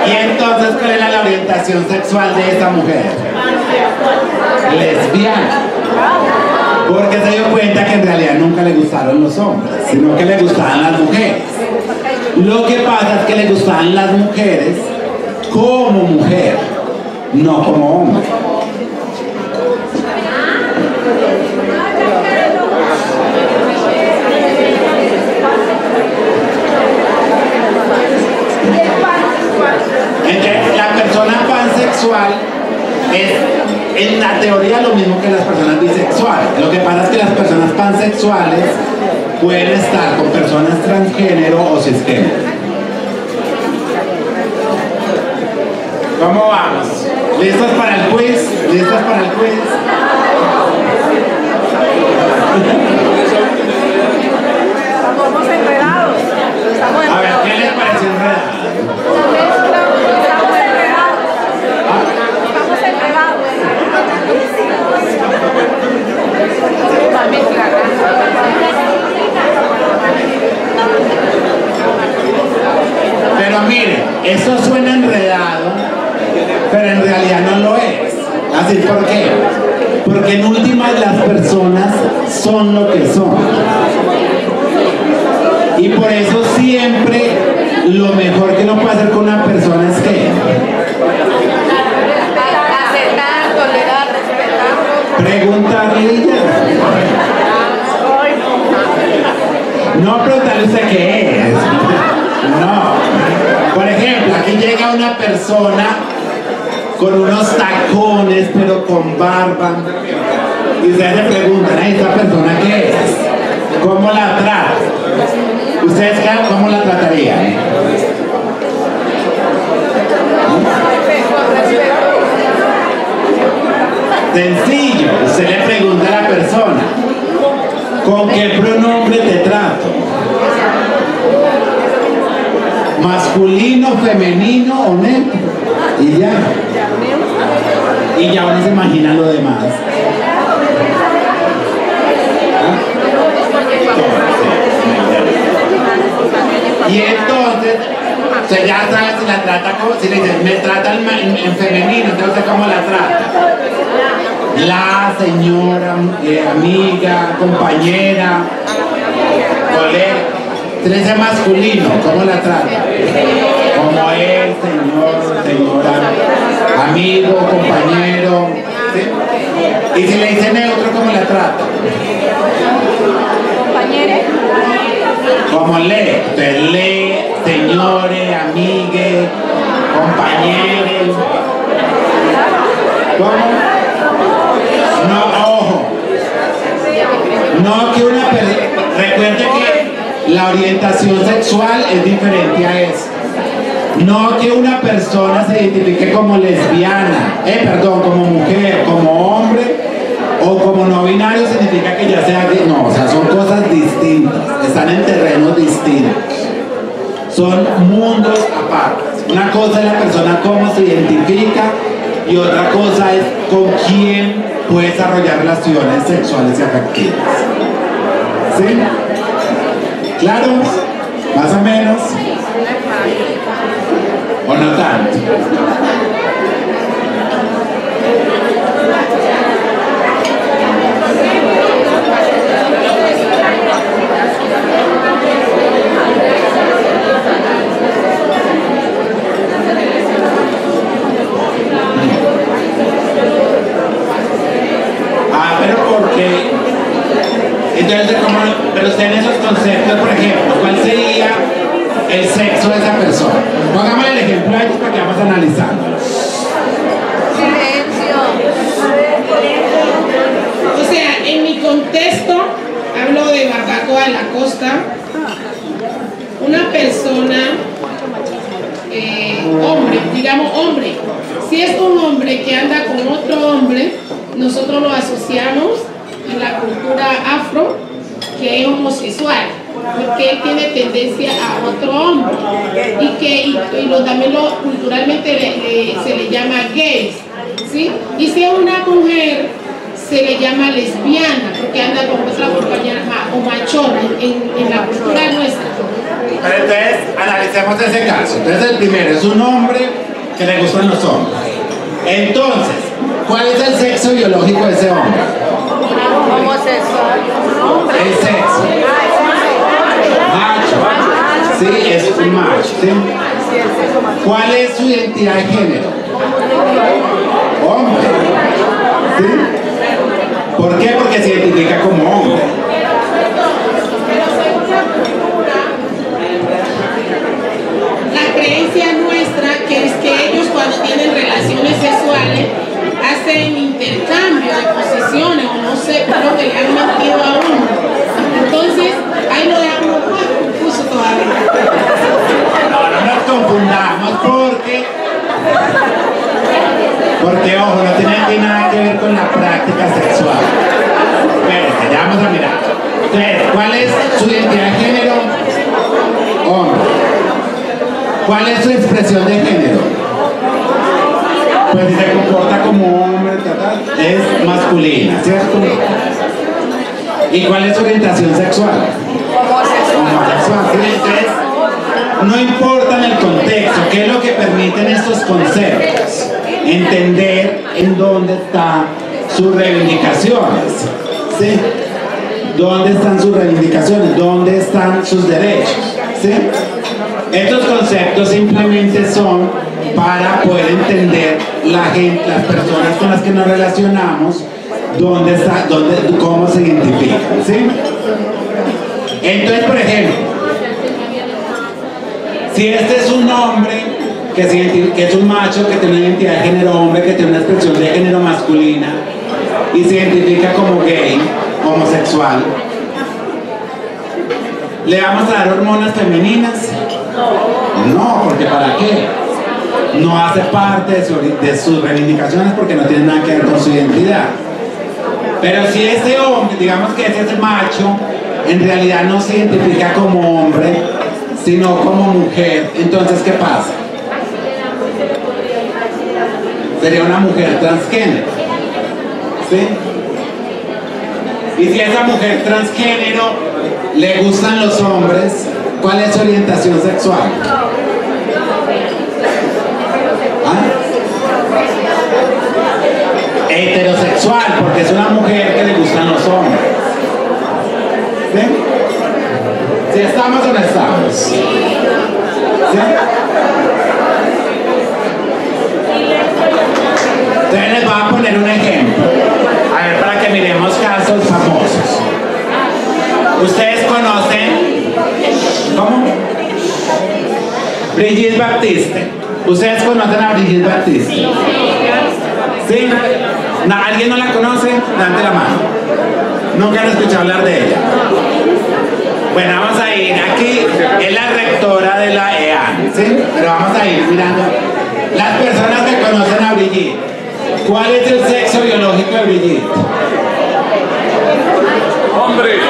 Y entonces, ¿cuál era la orientación sexual de esa mujer? Lesbiana. Porque se dio cuenta que en realidad nunca le gustaron los hombres, sino que le gustaban las mujeres. Lo que pasa es que le gustaban las mujeres como mujer, no como hombre. Entonces, la persona pansexual es en la teoría lo mismo que las personas bisexuales. Lo que pasa es que las personas pansexuales pueden estar con personas transgénero o cisgénero. ¿Cómo vamos? ¿Listos para el quiz? ¿Listos para el quiz? Estamos enredados. A ver, ¿qué les pareció enredado? Pero miren, eso suena enredado, pero en realidad no lo es. ¿Así por qué? Porque en últimas las personas son lo que son. Y por eso siempre lo mejor que uno puede hacer con una persona es que aceptar, tolerar, respetar. preguntarle y ya. No preguntarle usted qué es. No. Por ejemplo, aquí llega una persona con unos tacones, pero con barba. Y ustedes se preguntan, ¿a esta persona qué es? ¿Cómo la trata? ¿Ustedes cómo la tratarían? Sencillo, usted le pregunta a la persona, ¿con qué pronombre te trato? masculino, femenino o neutro. Y ya. Y ya uno se imagina lo demás. Y entonces, usted ya sabe si la trata como, si le dicen, me trata en femenino, entonces ¿cómo la trata? La señora, amiga, compañera, colega. Si le dice masculino, ¿cómo la trata? Como él, señor, señora, amigo, compañero. ¿Sí? Y si le dice neutro, ¿cómo la trata? Compañere. Como lee, usted lee, señores, amigues, compañeros. ¿Cómo? No, ojo. No que una persona. Recuerde que la orientación sexual es diferente a eso. No que una persona se identifique como lesbiana, como mujer, como hombre o como no binario significa que ya sea gay. No, o sea, son cosas distintas, están en terrenos distintos. Son mundos aparte. Una cosa es la persona cómo se identifica y otra cosa es con quién puede desarrollar relaciones sexuales y afectivas. ¿Sí? ¿Claro? ¿Más o menos? ¿O no tanto? Pero porque entonces, pero usted en esos conceptos, por ejemplo, ¿cuál sería el sexo de esa persona? Pongamos el ejemplo ahí para que vamos analizando. Silencio. O sea, en mi contexto, hablo de Barbacoa de la Costa, una persona, hombre, digamos hombre, si es un hombre que anda con otro hombre, nosotros lo asociamos en la cultura afro que es homosexual, porque él tiene tendencia a otro hombre también culturalmente se le llama gays, ¿sí? Y si es una mujer se le llama lesbiana porque anda con otra compañera o machona en la cultura nuestra. Pero entonces analicemos ese caso. Entonces el primero es un hombre que le gustan los hombres. Entonces, ¿cuál es el sexo biológico de ese hombre? Homosexual. El sexo. Macho. Sí, es un macho. ¿Sí? ¿Cuál es su identidad de género? Hombre. ¿Sí? ¿Por qué? Porque se identifica como hombre. La creencia nuestra que es que ellos cuando tienen relaciones sexuales hacen intercambio de posiciones o no sé, pero que le han mentido a uno. Entonces, ahí lo dejamos más confuso todavía. No nos confundamos porque ojo, no tiene nada que ver con la práctica sexual. Pero ya vamos a mirar. Entonces, ¿cuál es su identidad de género? Hombre. ¿Cuál es su expresión de género? Pues si se comporta como hombre, es masculina, ¿cierto? ¿Y cuál es su orientación sexual? Homosexual. Entonces, no importa en el contexto, ¿qué es lo que permiten estos conceptos? Entender en dónde están sus reivindicaciones, ¿sí? ¿Dónde están sus reivindicaciones? ¿Dónde están sus derechos? ¿Sí? Estos conceptos simplemente son para poder entender la gente, las personas con las que nos relacionamos, cómo se identifican, ¿sí? Entonces, por ejemplo, si este es un hombre que es un macho, que tiene una identidad de género hombre, que tiene una expresión de género masculina y se identifica como gay, homosexual, ¿le vamos a dar hormonas femeninas? No, porque ¿para qué? No hace parte de sus reivindicaciones porque no tiene nada que ver con su identidad. Pero si ese hombre, digamos que ese macho, en realidad no se identifica como hombre, sino como mujer, entonces ¿qué pasa? Sería una mujer transgénero, ¿sí? Y si a esa mujer transgénero le gustan los hombres, ¿cuál es su orientación sexual? ¿Ah? Heterosexual, porque es una mujer que le gustan los hombres. ¿Sí? ¿Sí estamos o no estamos? ¿Sí? Entonces les voy a poner un ejemplo. A ver, para que miremos casos famosos. ¿Ustedes conocen? ¿Cómo? Brigitte Baptiste. ¿Ustedes conocen a Brigitte Baptiste? ¿Sí? No, ¿alguien no la conoce? Levante la mano. Nunca han escuchado hablar de ella. Bueno, vamos a ir. Aquí es la rectora de la EAN, ¿sí? Pero vamos a ir mirando. Las personas que conocen a Brigitte, ¿cuál es el sexo biológico de Brigitte? Hombre.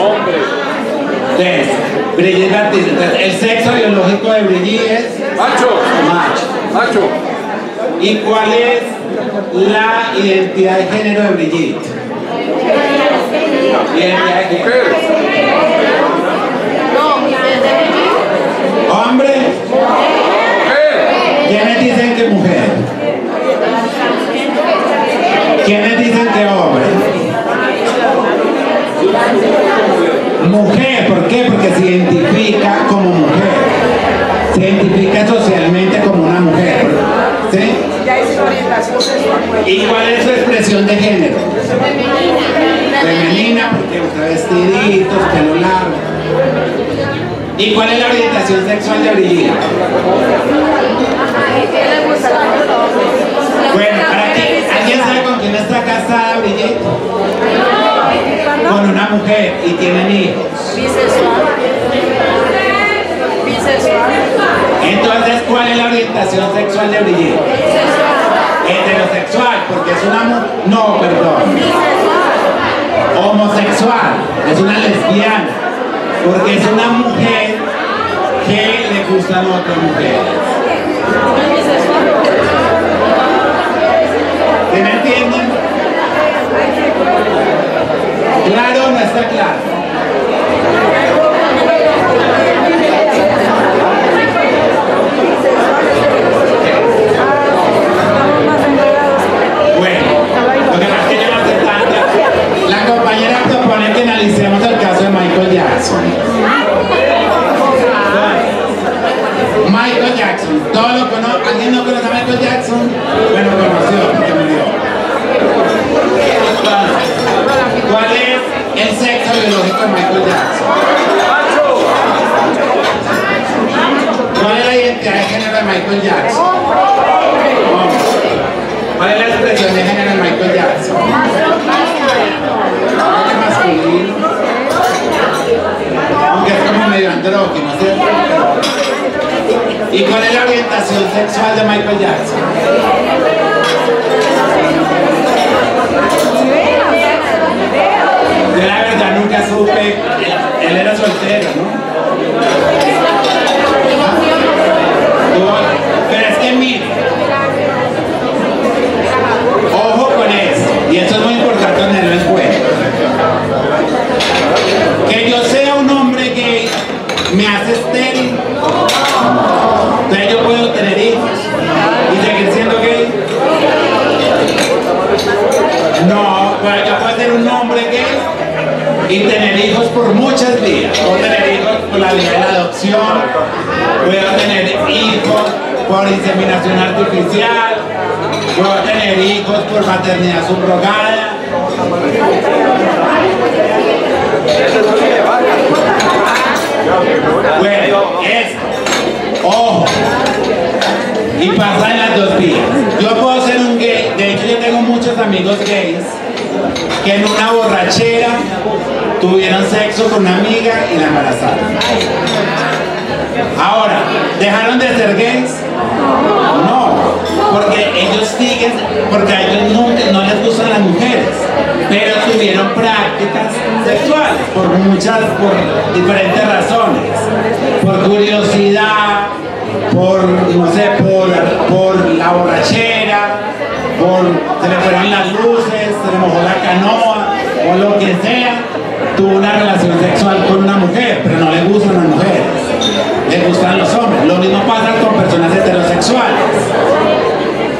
Hombre. Entonces, Brigitte Baptiste. Entonces, el sexo biológico de Brigitte es macho. ¿Y cuál es la identidad de género de Brigitte? Identidad de género. Hombre. ¿Quiénes dicen que mujer? ¿Quiénes dicen que hombre? Mujer, ¿por qué? Porque se identifica como mujer. Se identifica socialmente como una mujer. ¿Sí? ¿Y cuál es su expresión de género? Femenina, porque usa vestiditos, pelo largo. ¿Y cuál es la orientación sexual de Brigitte? Bueno, para ti, ¿alguien sabe con quién está casada Brigitte? Con una mujer y tienen hijos. Entonces, ¿cuál es la orientación sexual de Brigitte? Heterosexual, porque es una mujer. No, perdón. Homosexual, es una lesbiana, porque es una mujer que le gustan otras mujeres. ¿Sí me entienden? ¿Claro o no está claro? Bueno, lo que pasa es que yo no sé tanto. La compañera propone que analicemos el caso de Michael Jackson. Michael Jackson, ¿todos lo conocen? ¿Alguien no conoce a Michael Jackson? Bueno, conoció porque murió. ¿Cuál es el sexo biológico de Michael Jackson? ¿Cuál es la identidad de género de Michael Jackson? ¿Cuál es la expresión de género de Michael Jackson? ¿Es masculino? Aunque es como medio andrógino, ¿cierto? ¿Y cuál es la orientación sexual de Michael Jackson? Yo la verdad nunca supe, él era soltero, ¿no? Pero es que mire, ojo con eso, y eso es muy importante tenerlo en cuenta. Que yo sea un hombre gay me hace estéril. Entonces yo puedo tener hijos y seguir siendo gay. No, pero yo puedo ser un hombre gay y tener hijos por muchas vías. Puedo tener hijos por la vía de la adopción, puedo tener hijos por inseminación artificial, puedo tener hijos por maternidad subrogada. Bueno, ojo, y pasa en las dos vías. Yo puedo ser un gay, de hecho yo tengo muchos amigos gays que en una borrachera tuvieron sexo con una amiga y la embarazaron. Ahora, ¿dejaron de ser gays? No, porque ellos siguen, porque a ellos nunca, no les gustan las mujeres, pero tuvieron prácticas sexuales. por diferentes razones, por curiosidad, por, no sé, por la borrachera, se le fueron las luces, se le mojó la canoa, o lo que sea, tuvo una relación sexual con una mujer, pero no le gustan las mujeres, le gustan los hombres. Lo mismo pasa con personas heterosexuales,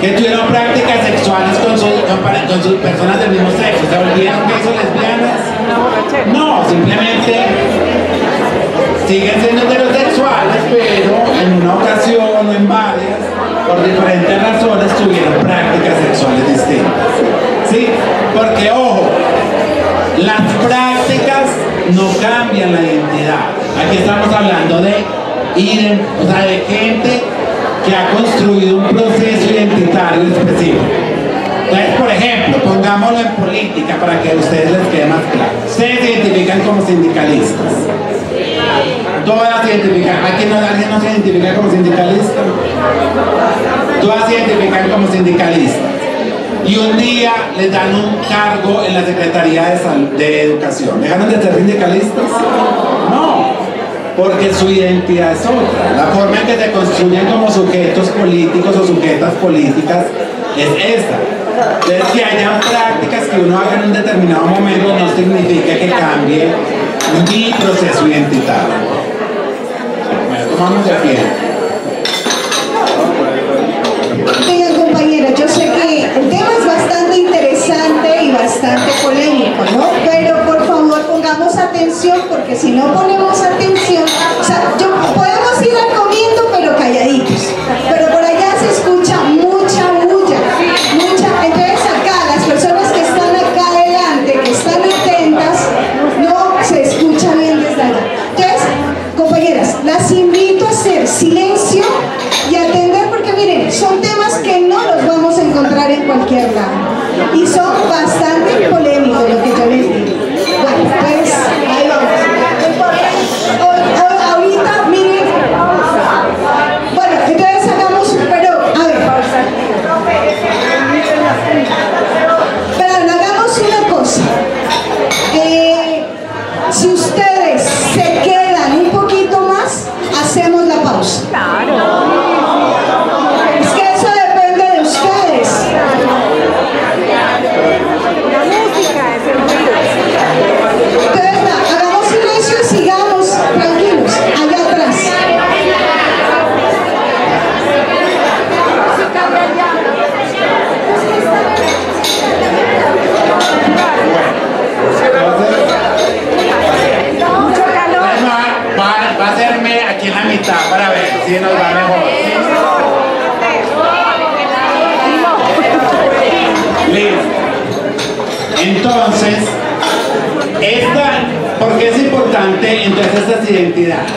que tuvieron prácticas sexuales con sus personas del mismo sexo. ¿Se olvidaron que son lesbianas? No, simplemente siguen siendo heterosexuales, pero en una ocasión o en varias, por diferentes razones, tuvieron prácticas sexuales distintas. ¿Sí? Porque, ojo, las prácticas no cambian la identidad. Aquí estamos hablando de gente que ha construido un proceso identitario específico. Entonces, por ejemplo, pongámoslo en política para que a ustedes les quede más claro. Ustedes se identifican como sindicalistas. Todas se identifican. ¿Alguien no se identifica como sindicalista? Todas se identifican como sindicalistas. Y un día les dan un cargo en la Secretaría de Educación. ¿Dejaron de ser sindicalistas? No, porque su identidad es otra. La forma en que se construyen como sujetos políticos o sujetas políticas es esta. Entonces, que hayan prácticas que uno haga en un determinado momento no significa que cambie mi proceso identitario. Bueno, tomamos de pie. Oigan, compañeros, yo sé que el tema es bastante interesante y bastante polémico, ¿no? Pero por favor pongamos atención, porque si no ponemos atención, o sea, podemos ir al comiendo pero calladitos, pero por allá se escucha mucha bulla, entonces acá las personas que están acá adelante, que están atentas, no se escucha bien desde allá. Entonces, compañeras, las invito a hacer silencio y atender, porque miren, son temas que no los vamos a encontrar en cualquier lado y son bastante polémicos, lo que yo les digo. Bueno, pues ahí vamos. Ahorita, miren, bueno, entonces hagamos, pero a ver, hagamos una cosa. Si ustedes se quedan un poquito más, hacemos la pausa. Es que eso depende de ustedes. La música es el ruido. Entonces, hagamos silencio y sigamos tranquilos, allá atrás. Mucho calor. Va a hacerme aquí en la mitad para ver si nos va mejor. Listo. Entonces, ¿por qué es importante entonces estas identidades?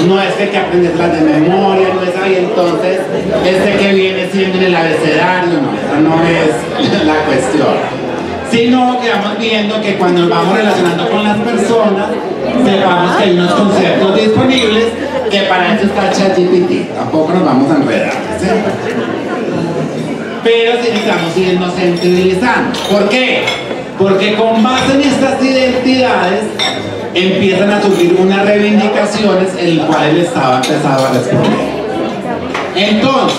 No es que hay que aprenderlas de memoria, no es ahí entonces que viene siendo en el abecedario, no, esa no es la cuestión. Sino que vamos viendo que cuando nos vamos relacionando con las personas, sepamos que hay unos conceptos disponibles, que para eso está ChatGPT, tampoco nos vamos a enredar, ¿sí? Pero sí necesitamos irnos sensibilizando. ¿Por qué? Porque con base en estas identidades empiezan a surgir unas reivindicaciones en las cuales el Estado ha empezado a responder. Entonces,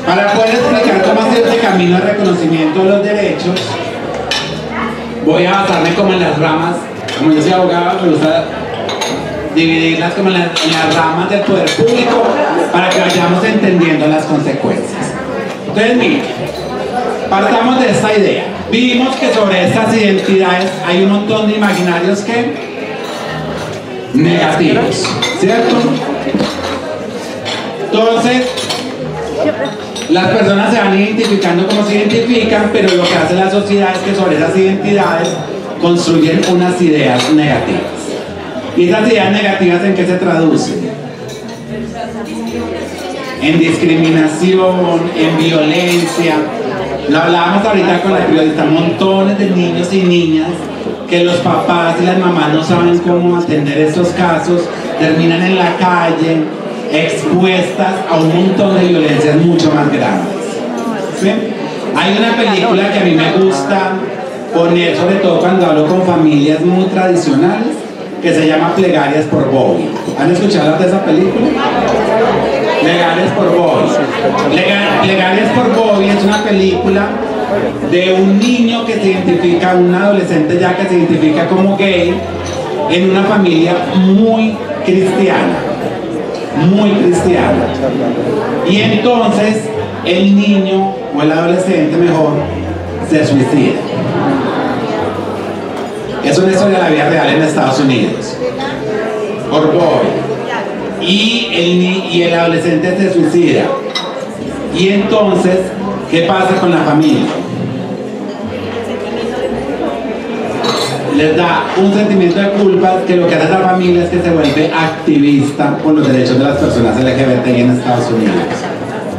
para poder explicar cómo hacer este camino de reconocimiento de los derechos, voy a basarme como en las ramas, como yo soy abogado, me gusta dividirlas como en las ramas del poder público para que vayamos entendiendo las consecuencias. Entonces, miren, partamos de esta idea. Vimos que sobre estas identidades hay un montón de imaginarios que negativos, ¿cierto? Entonces, las personas se van identificando como se identifican, pero lo que hace la sociedad es que sobre esas identidades construyen unas ideas negativas. ¿Y esas ideas negativas en qué se traducen? En discriminación, en violencia. Lo hablábamos ahorita con la periodista, montones de niños y niñas que los papás y las mamás no saben cómo atender estos casos, terminan en la calle, expuestas a un montón de violencias mucho más grandes. ¿Sí? Hay una película que a mí me gusta poner, sobre todo cuando hablo con familias muy tradicionales, que se llama Plegarias por Bobby. ¿Han escuchado hablar de esa película? Plegarias por Bobby. Plegarias por Bobby es una película de un niño que se identifica, un adolescente ya que se identifica como gay, en una familia muy cristiana. Muy cristiana. Y entonces el niño, o el adolescente mejor, se suicida. Es una historia de la vida real en Estados Unidos. Por Bobby. Y el adolescente se suicida. Y entonces, ¿qué pasa con la familia? Les da un sentimiento de culpa, que lo que hace la familia es que se vuelve activista por los derechos de las personas LGBTI en Estados Unidos,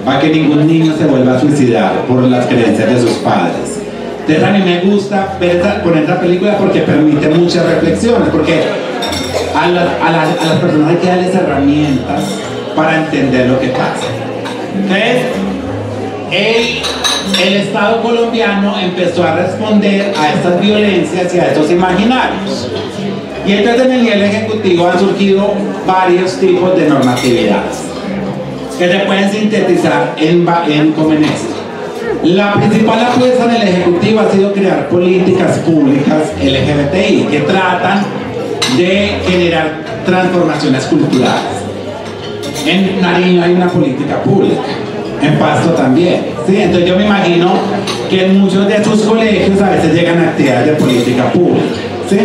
para que ningún niño se vuelva a suicidar por las creencias de sus padres. Entonces a mí me gusta poner esta película porque permite muchas reflexiones, porque a las personas hay que darles herramientas para entender lo que pasa. Entonces, el Estado colombiano empezó a responder a estas violencias y a estos imaginarios. Y entonces en el nivel ejecutivo han surgido varios tipos de normatividades que se pueden sintetizar como en esto. La principal apuesta en el Ejecutivo ha sido crear políticas públicas LGBTI que tratan de generar transformaciones culturales. En Nariño hay una política pública, en Pasto también, ¿sí? Entonces yo me imagino que en muchos de sus colegios a veces llegan actividades de política pública, ¿sí?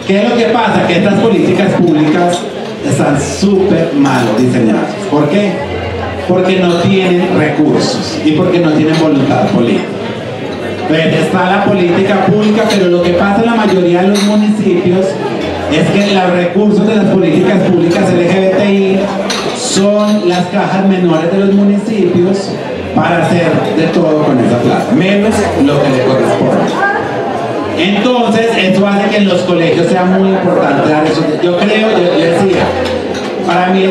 ¿Qué es lo que pasa? Que estas políticas públicas están súper mal diseñadas. ¿Por qué? Porque no tienen recursos y porque no tienen voluntad política. Entonces está la política pública, pero lo que pasa en la mayoría de los municipios es que los recursos de las políticas públicas LGBTI son las cajas menores de los municipios para hacer de todo con esa plata, menos lo que le corresponde. Entonces, esto hace que en los colegios sea muy importante dar eso. Yo creo, yo decía, para mí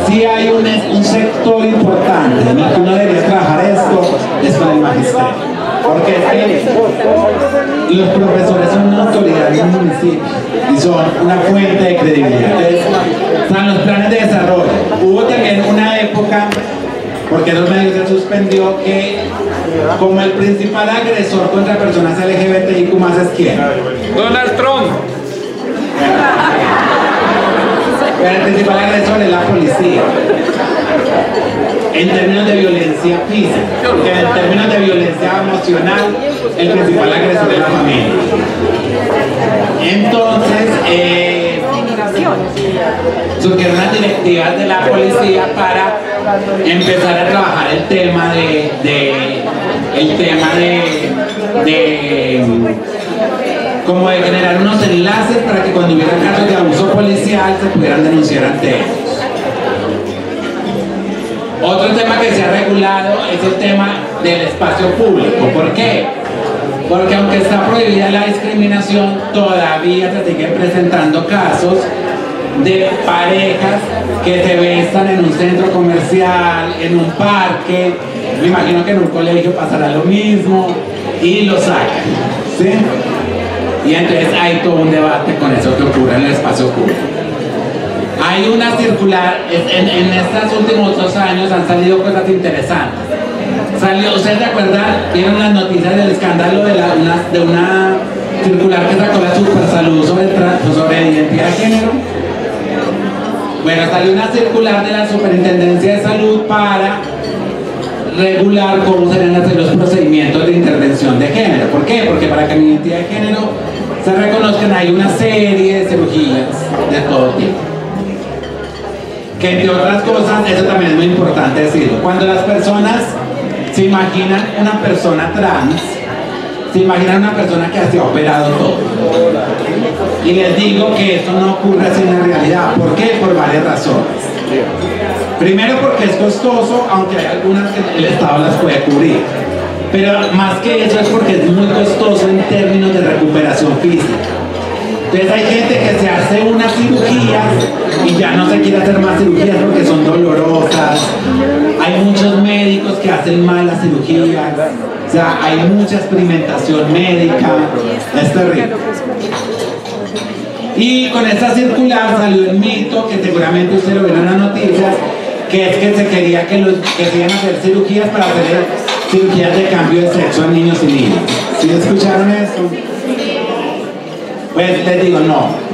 si hay un sector importante en el que uno debería trabajar esto, es con el magisterio. Porque es que los profesores son una autoridad en un municipio y son una fuente de credibilidad. Entonces, están los planes de desarrollo. Hubo también una época, porque los medios se suspendió, que como el principal agresor contra personas LGBTIQ más es ¿quién? Donald Trump. Pero el principal agresor es la policía. En términos de violencia física, porque en términos de violencia emocional, el principal agresor es la familia. Entonces, surgieron unas directivas de la policía para empezar a trabajar el tema como de generar unos enlaces para que cuando hubiera casos de abuso policial se pudieran denunciar ante ellos. Otro tema que se ha regulado es el tema del espacio público. ¿Por qué? Porque aunque está prohibida la discriminación, todavía se siguen presentando casos de parejas que se besan en un centro comercial, en un parque. Me imagino que en un colegio pasará lo mismo y lo sacan, ¿sí? Y entonces hay todo un debate con eso que ocurre en el espacio público. Hay una circular, en estos últimos 2 años han salido cosas interesantes. ¿Ustedes se acuerdan? ¿Vieron las noticias del escándalo de una circular que sacó la Supersalud sobre identidad de género? Bueno, salió una circular de la Superintendencia de Salud para regular cómo se deben hacer los procedimientos de intervención de género. ¿Por qué? Porque para que mi identidad de género se reconozcan hay una serie de cirugías de todo tipo. Que entre otras cosas, eso también es muy importante decirlo. Cuando las personas se imaginan una persona trans, se imaginan una persona que se ha operado todo. Y les digo que esto no ocurre así en la realidad. ¿Por qué? Por varias razones. Primero porque es costoso, aunque hay algunas que el Estado las puede cubrir. Pero más que eso es porque es muy costoso en términos de recuperación física. Entonces hay gente que se hace unas cirugías y ya no se quiere hacer más cirugías porque son dolorosas. Hay muchos médicos que hacen mal las cirugías. O sea, hay mucha experimentación médica, es terrible. Y con esta circular salió el mito, que seguramente usted lo vio en las noticias, que es que se quería que se iban a hacer cirugías para hacer cirugías de cambio de sexo a niños y niñas. ¿Sí escucharon eso? Pues les digo, no.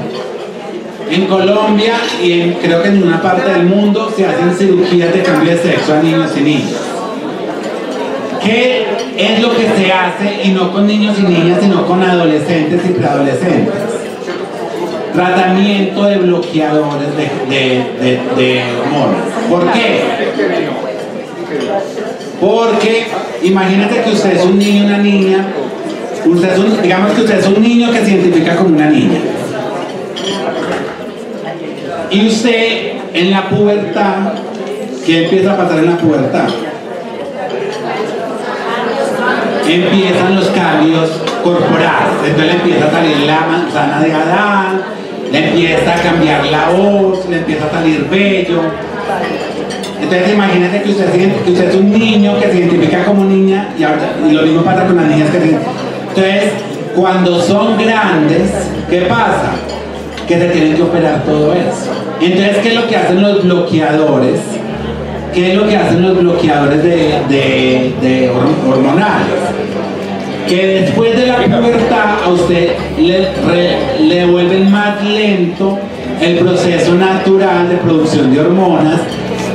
En Colombia y creo que en una parte del mundo se hacen cirugías de cambio de sexo a niños y niñas. ¿Qué es lo que se hace? Y no con niños y niñas, sino con adolescentes y preadolescentes. Tratamiento de bloqueadores de hormonas. ¿Por qué? Porque imagínate que usted es un niño, una niña, digamos que usted es un niño que se identifica como una niña. Y usted en la pubertad, ¿qué empieza a pasar en la pubertad? Empiezan los cambios corporales. Entonces le empieza a salir la manzana de Adán, le empieza a cambiar la voz, le empieza a salir vello. Entonces imagínate que usted es un niño que se identifica como niña y lo mismo pasa con las niñas que se... Entonces, cuando son grandes, ¿qué pasa? Que se tienen que operar todo eso. Entonces, ¿qué es lo que hacen los bloqueadores? ¿Qué es lo que hacen los bloqueadores de hormonales? Que después de la pubertad a usted le vuelven más lento el proceso natural de producción de hormonas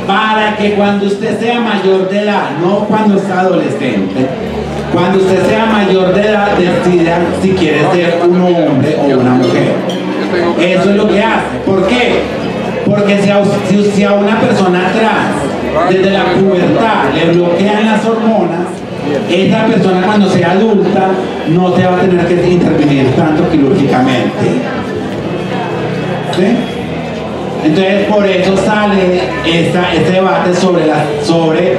para que cuando usted sea mayor de edad, no cuando está adolescente, cuando usted sea mayor de edad decida si quiere ser un hombre o una mujer. Eso es lo que hace. ¿Por qué? Porque si a una persona trans desde la pubertad le bloquean las hormonas, esa persona cuando sea adulta no se va a tener que intervenir tanto quirúrgicamente. ¿Sí? Entonces por eso sale este debate sobre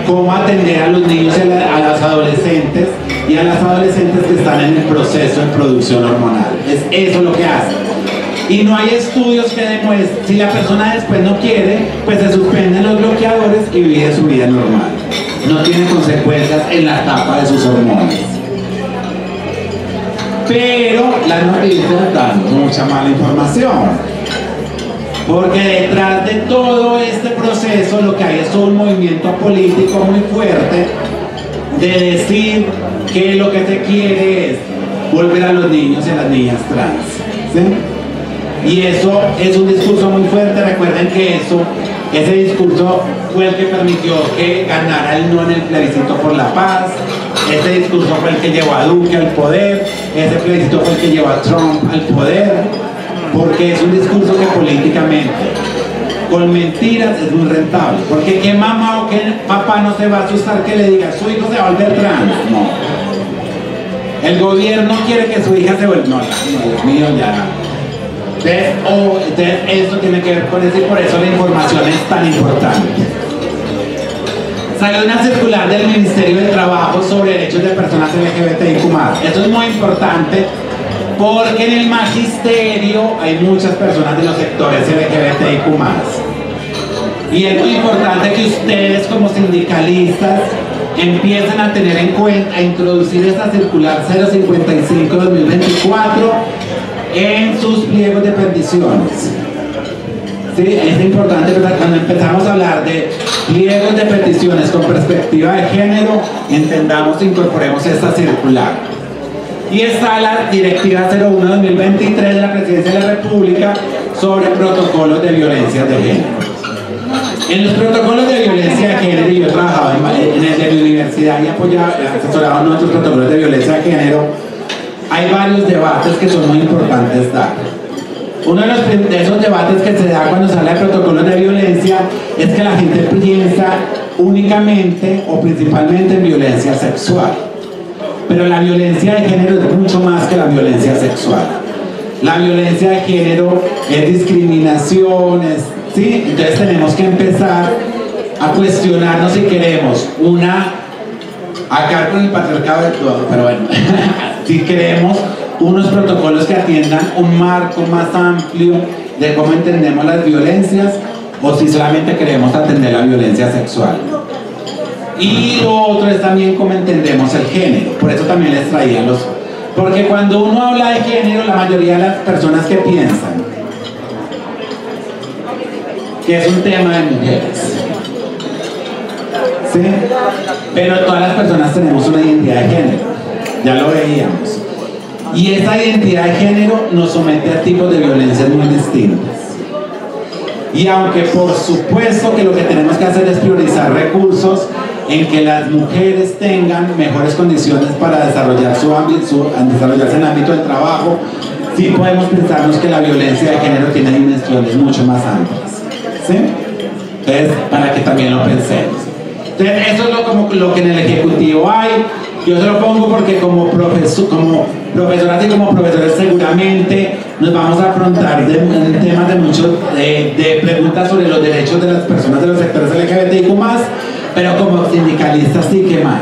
cómo atender a los niños y a las adolescentes y a las adolescentes que están en el proceso de producción hormonal. Es eso lo que hacen. Y no hay estudios que demuestren, si la persona después no quiere, pues se suspenden los bloqueadores y vive su vida normal. No tiene consecuencias en la etapa de sus hormonas. Pero las noticias dan mucha mala información. Porque detrás de todo este proceso lo que hay es un movimiento político muy fuerte de decir que lo que se quiere es volver a los niños y a las niñas trans. ¿Sí? Y eso es un discurso muy fuerte. Recuerden que ese discurso fue el que permitió que ganara el no en el plebiscito por la paz. Ese discurso fue el que llevó a Duque al poder. Ese plebiscito fue el que llevó a Trump al poder. Porque es un discurso que políticamente, con mentiras, es muy rentable. Porque qué mamá o qué papá no se va a asustar que le diga su hijo se va a volver trans. No. El gobierno quiere que su hija se vuelva. No, Dios mío, ya. Entonces esto tiene que ver con eso y por eso la información es tan importante. Salió una circular del Ministerio de Trabajo sobre derechos de personas LGBTIQ+. Esto es muy importante porque en el magisterio hay muchas personas de los sectores LGBTIQ+. Y es muy importante que ustedes como sindicalistas empiecen a tener en cuenta, a introducir esta circular 055-2024 en sus pliegos de peticiones. ¿Sí? Es importante que cuando empezamos a hablar de pliegos de peticiones con perspectiva de género, entendamos e incorporemos esta circular. Y está la Directiva 01-2023 de la Presidencia de la República sobre protocolos de violencia de género. En los protocolos de violencia de género, y yo he trabajado en el de mi universidad y asesorado en nuestros protocolos de violencia de género, hay varios debates que son muy importantes dar. Uno de esos debates que se da cuando se habla de protocolos de violencia es que la gente piensa únicamente o principalmente en violencia sexual. Pero la violencia de género es mucho más que la violencia sexual. La violencia de género es discriminación, ¿sí? Entonces tenemos que empezar a cuestionarnos si queremos acá con el patriarcado de todo, pero bueno, si queremos unos protocolos que atiendan un marco más amplio de cómo entendemos las violencias o si solamente queremos atender la violencia sexual. Y lo otro es también cómo entendemos el género. Por eso también les traía los... Porque cuando uno habla de género, la mayoría de las personas que piensan que es un tema de mujeres, ¿sí? Pero todas las personas tenemos una identidad de género, ya lo veíamos. Y esa identidad de género nos somete a tipos de violencias muy distintas. Y aunque por supuesto que lo que tenemos que hacer es priorizar recursos en que las mujeres tengan mejores condiciones para desarrollar desarrollarse en el ámbito del trabajo, sí podemos pensarnos que la violencia de género tiene dimensiones mucho más amplias, ¿sí? Entonces, para que también lo pensemos. Entonces, eso es como lo que en el Ejecutivo hay. Yo se lo pongo porque como profesoras y como profesores seguramente nos vamos a afrontar en temas de preguntas sobre los derechos de las personas de los sectores LGBTIQ+, pero como sindicalistas sí que más,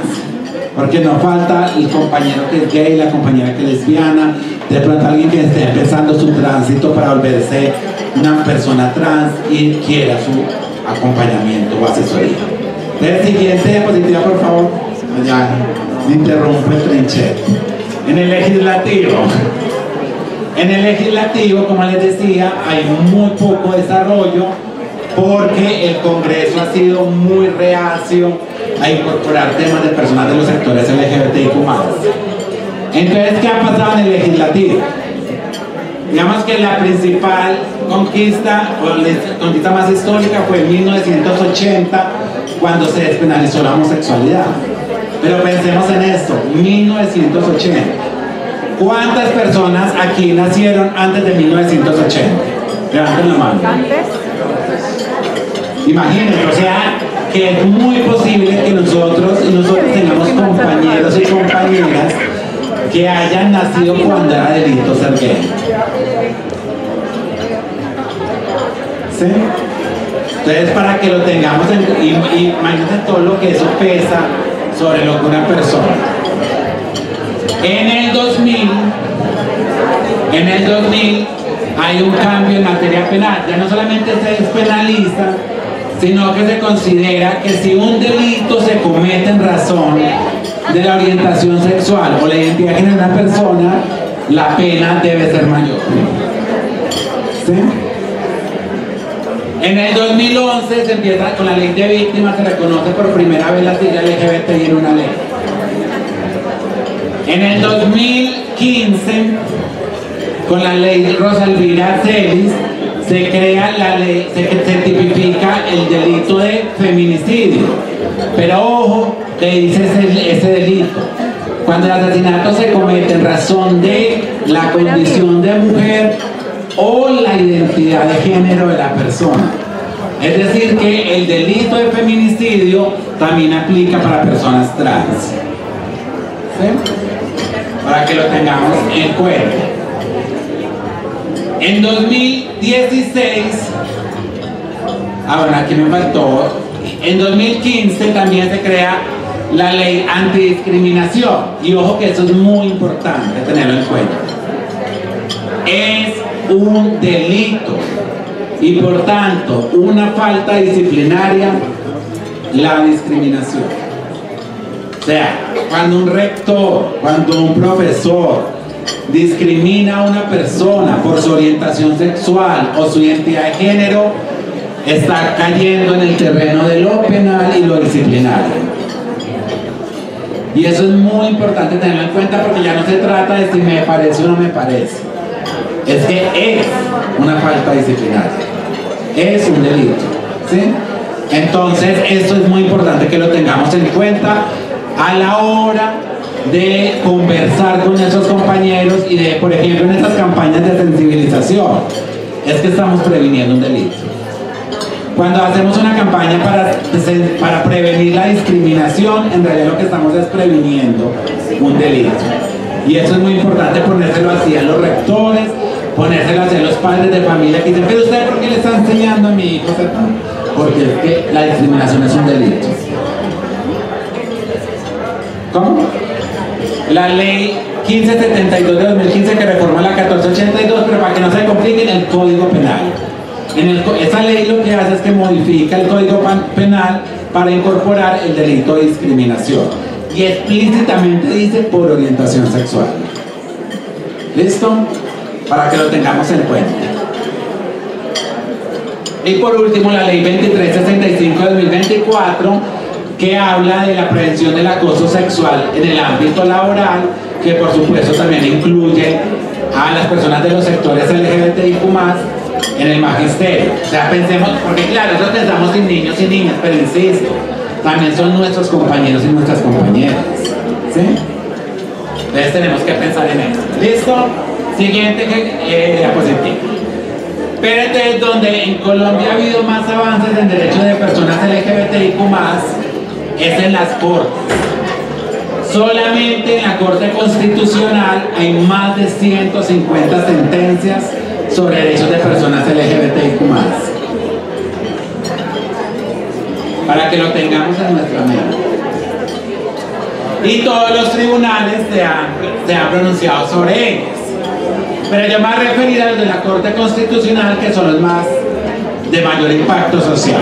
porque no falta el compañero que es gay, la compañera que es lesbiana, de pronto alguien que esté empezando su tránsito para volverse una persona trans y quiera su acompañamiento o asesoría. Entonces, siguiente diapositiva, por favor. Ya me interrumpo el trinchero. En el legislativo, como les decía, hay muy poco desarrollo porque el Congreso ha sido muy reacio a incorporar temas de personas de los sectores LGBTIQ+. Entonces, ¿qué ha pasado en el legislativo? Digamos que la principal conquista, o la conquista más histórica fue en 1980, cuando se despenalizó la homosexualidad. Pero pensemos en esto, 1980. ¿Cuántas personas aquí nacieron antes de 1980? Levanten la mano. Imagínense, o sea, que es muy posible que nosotros tengamos compañeros y compañeras que hayan nacido cuando era delito ser gay. ¿Sí? Entonces, para que lo tengamos imagínense todo lo que eso pesa sobre lo que una persona. En el 2000 hay un cambio en materia penal. Ya no solamente se despenaliza, sino que se considera que si un delito se comete en razón de la orientación sexual o la identidad de género de una persona, la pena debe ser mayor. ¿Sí? En el 2011 se empieza con la ley de víctimas, se reconoce por primera vez la sigla LGBTI en una ley. En el 2015, con la ley Rosa Elvira Celis, se crea la ley, se tipifica el delito de feminicidio. Pero ojo, que dice ese delito: cuando el asesinato se comete en razón de la condición de mujer o la identidad de género de la persona. Es decir, que el delito de feminicidio también aplica para personas trans. ¿Sí? Para que lo tengamos en cuenta. En 2016, bueno, aquí me faltó. En 2015 también se crea la ley antidiscriminación. Y ojo que eso es muy importante tenerlo en cuenta. Es un delito y por tanto una falta disciplinaria la discriminación. O sea, cuando un rector, cuando un profesor discrimina a una persona por su orientación sexual o su identidad de género, está cayendo en el terreno de lo penal y lo disciplinario. Y eso es muy importante tenerlo en cuenta, porque ya no se trata de si me parece o no me parece. Es que es una falta disciplinaria, es un delito, ¿sí? Entonces esto es muy importante que lo tengamos en cuenta a la hora de conversar con nuestros compañeros y de, por ejemplo, en estas campañas de sensibilización, es que estamos previniendo un delito. Cuando hacemos una campaña para prevenir la discriminación, en realidad lo que estamos es previniendo un delito. Y eso es muy importante ponérselo así a los rectores, ponérselo así a los padres de familia que dicen: pero usted, ¿por qué le está enseñando a mi hijo? Porque es que la discriminación es un delito. ¿Cómo? La ley 1572 de 2015 que reforma la 1482, pero para que no se compliquen, el Código Penal. Esa ley lo que hace es que modifica el Código Penal para incorporar el delito de discriminación. Y explícitamente dice por orientación sexual. ¿Listo? Para que lo tengamos en cuenta. Y por último, la ley 2365 de 2024, que habla de la prevención del acoso sexual en el ámbito laboral, que por supuesto también incluye a las personas de los sectores LGBTIQ+, en el magisterio. O sea, pensemos, porque claro, nosotros pensamos en niños y niñas, pero insisto, también son nuestros compañeros y nuestras compañeras. ¿Sí? Entonces tenemos que pensar en eso. ¿Listo? Siguiente diapositiva. Pero entonces, donde en Colombia ha habido más avances en derechos de personas LGBTIQ+, es en las cortes. Solamente en la Corte Constitucional hay más de 150 sentencias sobre derechos de personas LGBTIQ+. Para que lo tengamos en nuestra mente. Y todos los tribunales se han pronunciado sobre ellos. Pero yo me voy a referir a los de la Corte Constitucional, que son los más de mayor impacto social.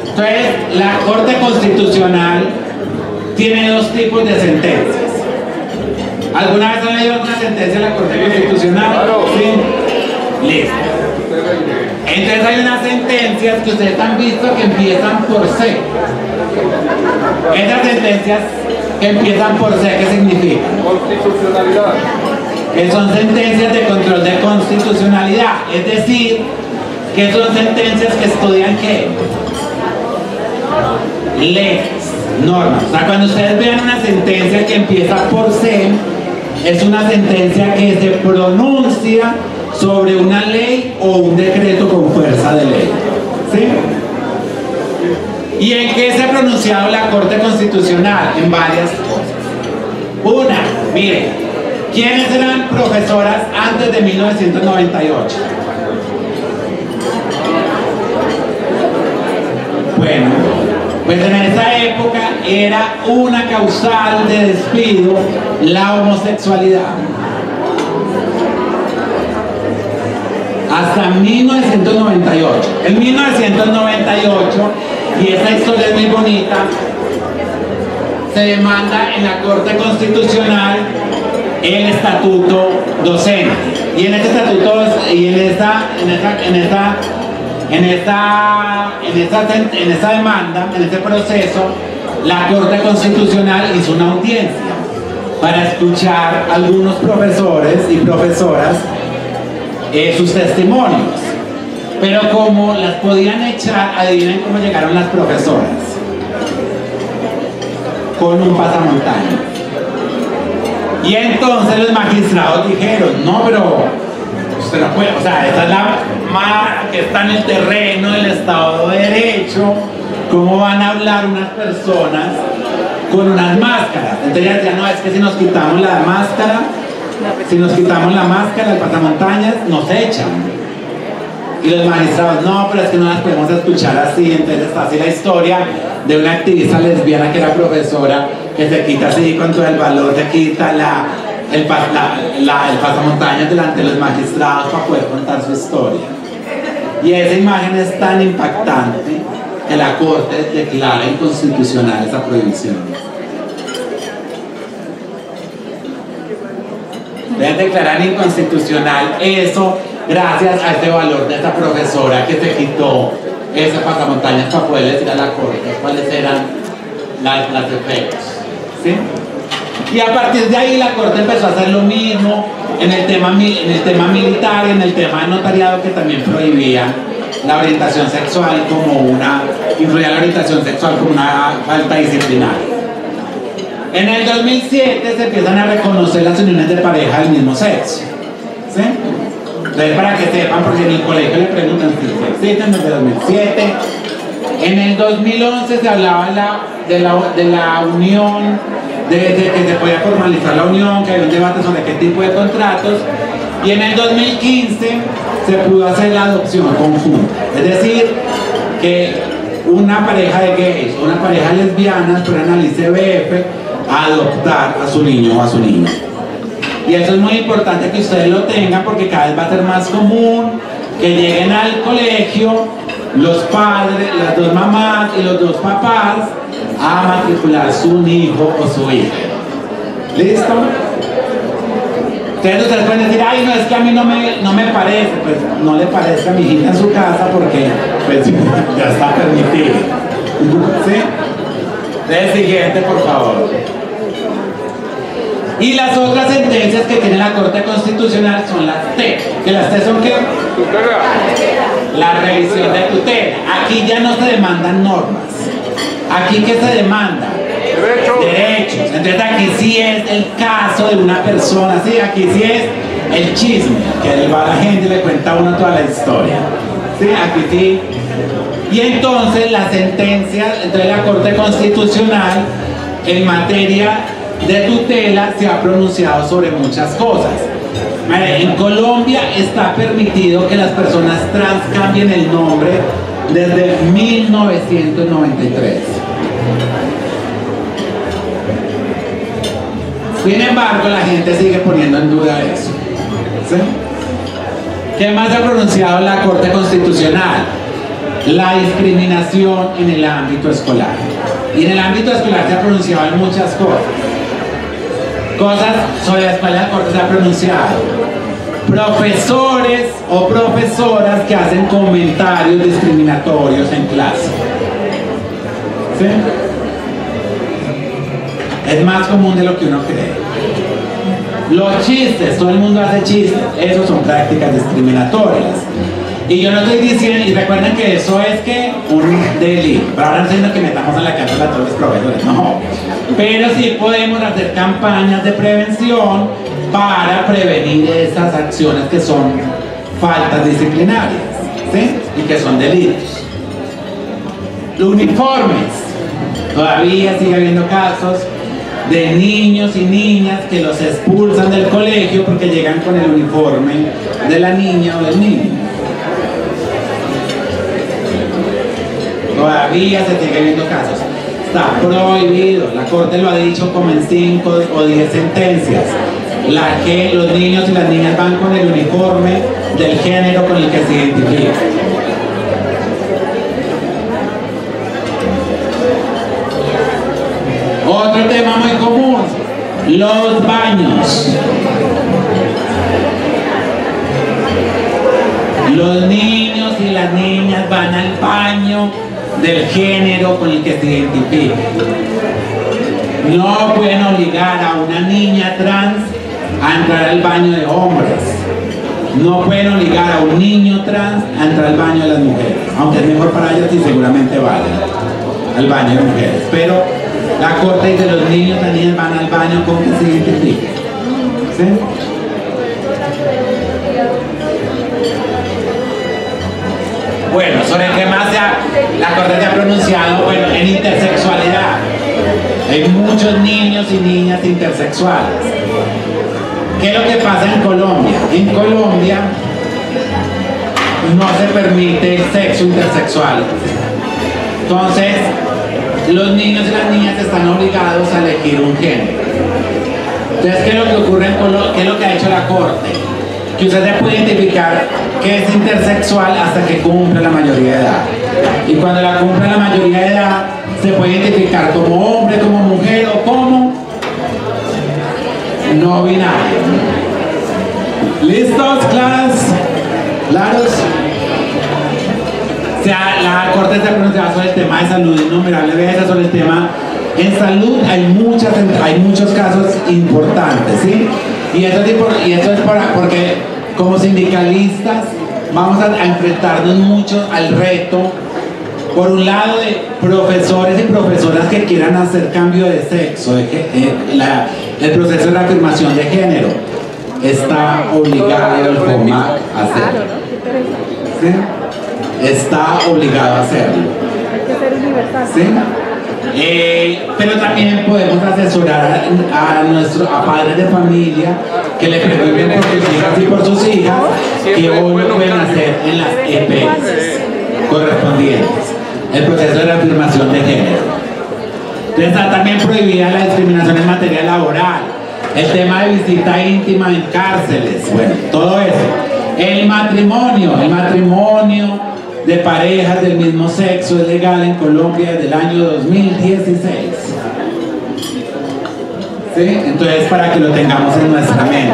Entonces, la Corte Constitucional tiene dos tipos de sentencias. ¿Alguna vez han leído alguna sentencia de la Corte Constitucional? Sí. Listo. Entonces hay unas sentencias que ustedes han visto que empiezan por C. Esas sentencias que empiezan por C, ¿qué significan? Constitucionalidad. Que son sentencias de control de constitucionalidad, es decir, que son sentencias que estudian ¿qué? Leyes, normas. O sea, cuando ustedes vean una sentencia que empieza por C, es una sentencia que se pronuncia sobre una ley o un decreto con fuerza de ley. ¿Sí? ¿Y en qué se ha pronunciado la Corte Constitucional? En varias cosas. Una, miren, ¿quiénes eran profesoras antes de 1998? Bueno, pues en esa época era una causal de despido la homosexualidad. Hasta 1998. En 1998, y esta historia es muy bonita, se demanda en la Corte Constitucional el estatuto docente. Y en este estatuto y en esta demanda, en este proceso, la Corte Constitucional hizo una audiencia para escuchar a algunos profesores y profesoras sus testimonios. Pero como las podían echar, adivinen cómo llegaron las profesoras. Con un pasamontañas. Y entonces los magistrados dijeron, no, pero usted no puede, o sea, esta es la mar que está en el terreno del Estado de Derecho, ¿cómo van a hablar unas personas con unas máscaras? Entonces ya decían, no, es que si nos quitamos la máscara, el pasamontañas, nos echan. Y los magistrados, no, pero es que no las podemos escuchar así. Entonces está así la historia de una activista lesbiana que era profesora, que se quita así con todo el valor, se quita el pasamontañas delante de los magistrados para poder contar su historia. Y esa imagen es tan impactante que la Corte declara inconstitucional esa prohibición. Deben declarar inconstitucional eso gracias a este valor de esta profesora que se quitó ese pasamontañas para poder decir a la Corte cuáles eran las efectos. ¿Sí? Y a partir de ahí la Corte empezó a hacer lo mismo en el tema militar y en el tema de notariado, que también prohibía la orientación sexual incluía la orientación sexual como una falta disciplinaria. En el 2007 se empiezan a reconocer las uniones de pareja del mismo sexo. ¿Sí? Entonces, para que sepan, porque en el colegio le preguntan si existen desde 2007. En el 2011 se hablaba de la unión, de que se podía formalizar la unión, que había un debate sobre qué tipo de contratos. Y en el 2015 se pudo hacer la adopción conjunta. Es decir, que una pareja de gays, una pareja de lesbianas fueran al ICBF a adoptar a su niño o a su niña. Y eso es muy importante que ustedes lo tengan, porque cada vez va a ser más común que lleguen al colegio los padres, las dos mamás y los dos papás a matricular su hijo o su hija. ¿Listo? Entonces ustedes pueden decir, ay, no, es que a mí no me parece. Pues no le parezca a mi hijita en su casa porque pues, ya está permitido. ¿Sí? Entonces, siguiente, por favor. Y las otras sentencias que tiene la Corte Constitucional son las T. ¿Que las T son qué? La revisión de tutela. Aquí ya no se demandan normas. Aquí, ¿qué se demanda? Derechos. Entonces aquí sí es el caso de una persona, sí, aquí sí es el chisme, que va a la gente y le cuenta a uno toda la historia. Sí, aquí sí. Y entonces la sentencia de la Corte Constitucional en materia de tutela se ha pronunciado sobre muchas cosas. En Colombia está permitido que las personas trans cambien el nombre desde 1993. Sin embargo, la gente sigue poniendo en duda eso. ¿Sí? ¿Qué más ha pronunciado la Corte Constitucional? La discriminación en el ámbito escolar. Y en el ámbito escolar se ha pronunciado en muchas cosas. Cosas sobre la escuela, la Corte se ha pronunciado. Profesores o profesoras que hacen comentarios discriminatorios en clase. ¿Sí? Es más común de lo que uno cree. Los chistes, todo el mundo hace chistes, esos son prácticas discriminatorias. Y yo no estoy diciendo, y recuerden que eso es que un delito, pero ahora no estoy diciendo que metamos en la cárcel a todos los profesores, no. Pero sí podemos hacer campañas de prevención para prevenir esas acciones que son faltas disciplinarias, ¿sí? Y que son delitos. Los uniformes, todavía sigue habiendo casos de niños y niñas que los expulsan del colegio porque llegan con el uniforme de la niña o del niño. Todavía se sigue viendo casos. Está prohibido, la Corte lo ha dicho como en 5 o 10 sentencias. Que los niños y las niñas van con el uniforme del género con el que se identifican. Otro tema muy común, los baños. Los niños y las niñas van al baño del género con el que se identifican. No pueden obligar a una niña trans a entrar al baño de hombres. No pueden obligar a un niño trans a entrar al baño de las mujeres. Aunque es mejor para ellos y seguramente vale al baño de mujeres. Pero la Corte dice que los niños y las niñas van al baño con que se identifican. ¿Sí? Bueno, sobre el que más la Corte se ha pronunciado, bueno, en intersexualidad. Hay muchos niños y niñas intersexuales. ¿Qué es lo que pasa en Colombia? En Colombia no se permite el sexo intersexual. Entonces, los niños y las niñas están obligados a elegir un género. Entonces, ¿qué es lo que ocurre en Colombia? ¿Qué es lo que ha hecho la Corte? Que usted se puede identificar que es intersexual hasta que cumple la mayoría de edad. Y cuando la cumple la mayoría de edad, se puede identificar como hombre, como mujer o como no binario. ¿Listos, claras? ¿Claros? O sea, la Corte se ha pronunciado sobre el tema de salud, innumerables veces sobre el tema. En salud hay muchos casos importantes, ¿sí? Y eso es porque como sindicalistas vamos a enfrentarnos mucho al reto, por un lado, de profesores y profesoras que quieran hacer cambio de sexo, el proceso de reafirmación de género. Está obligado el FOMAC a hacerlo. ¿Sí? Está obligado a hacerlo. ¿Sí? Pero también podemos asesorar a padres de familia que le pregunten por sus hijas y por sus hijas que hoy lo pueden hacer en las EPS correspondientes, el proceso de reafirmación de género. Entonces está también prohibida la discriminación en materia laboral, el tema de visita íntima en cárceles, bueno, todo eso. El matrimonio de parejas del mismo sexo es legal en Colombia desde el año 2016. ¿Sí? Entonces, para que lo tengamos en nuestra mente.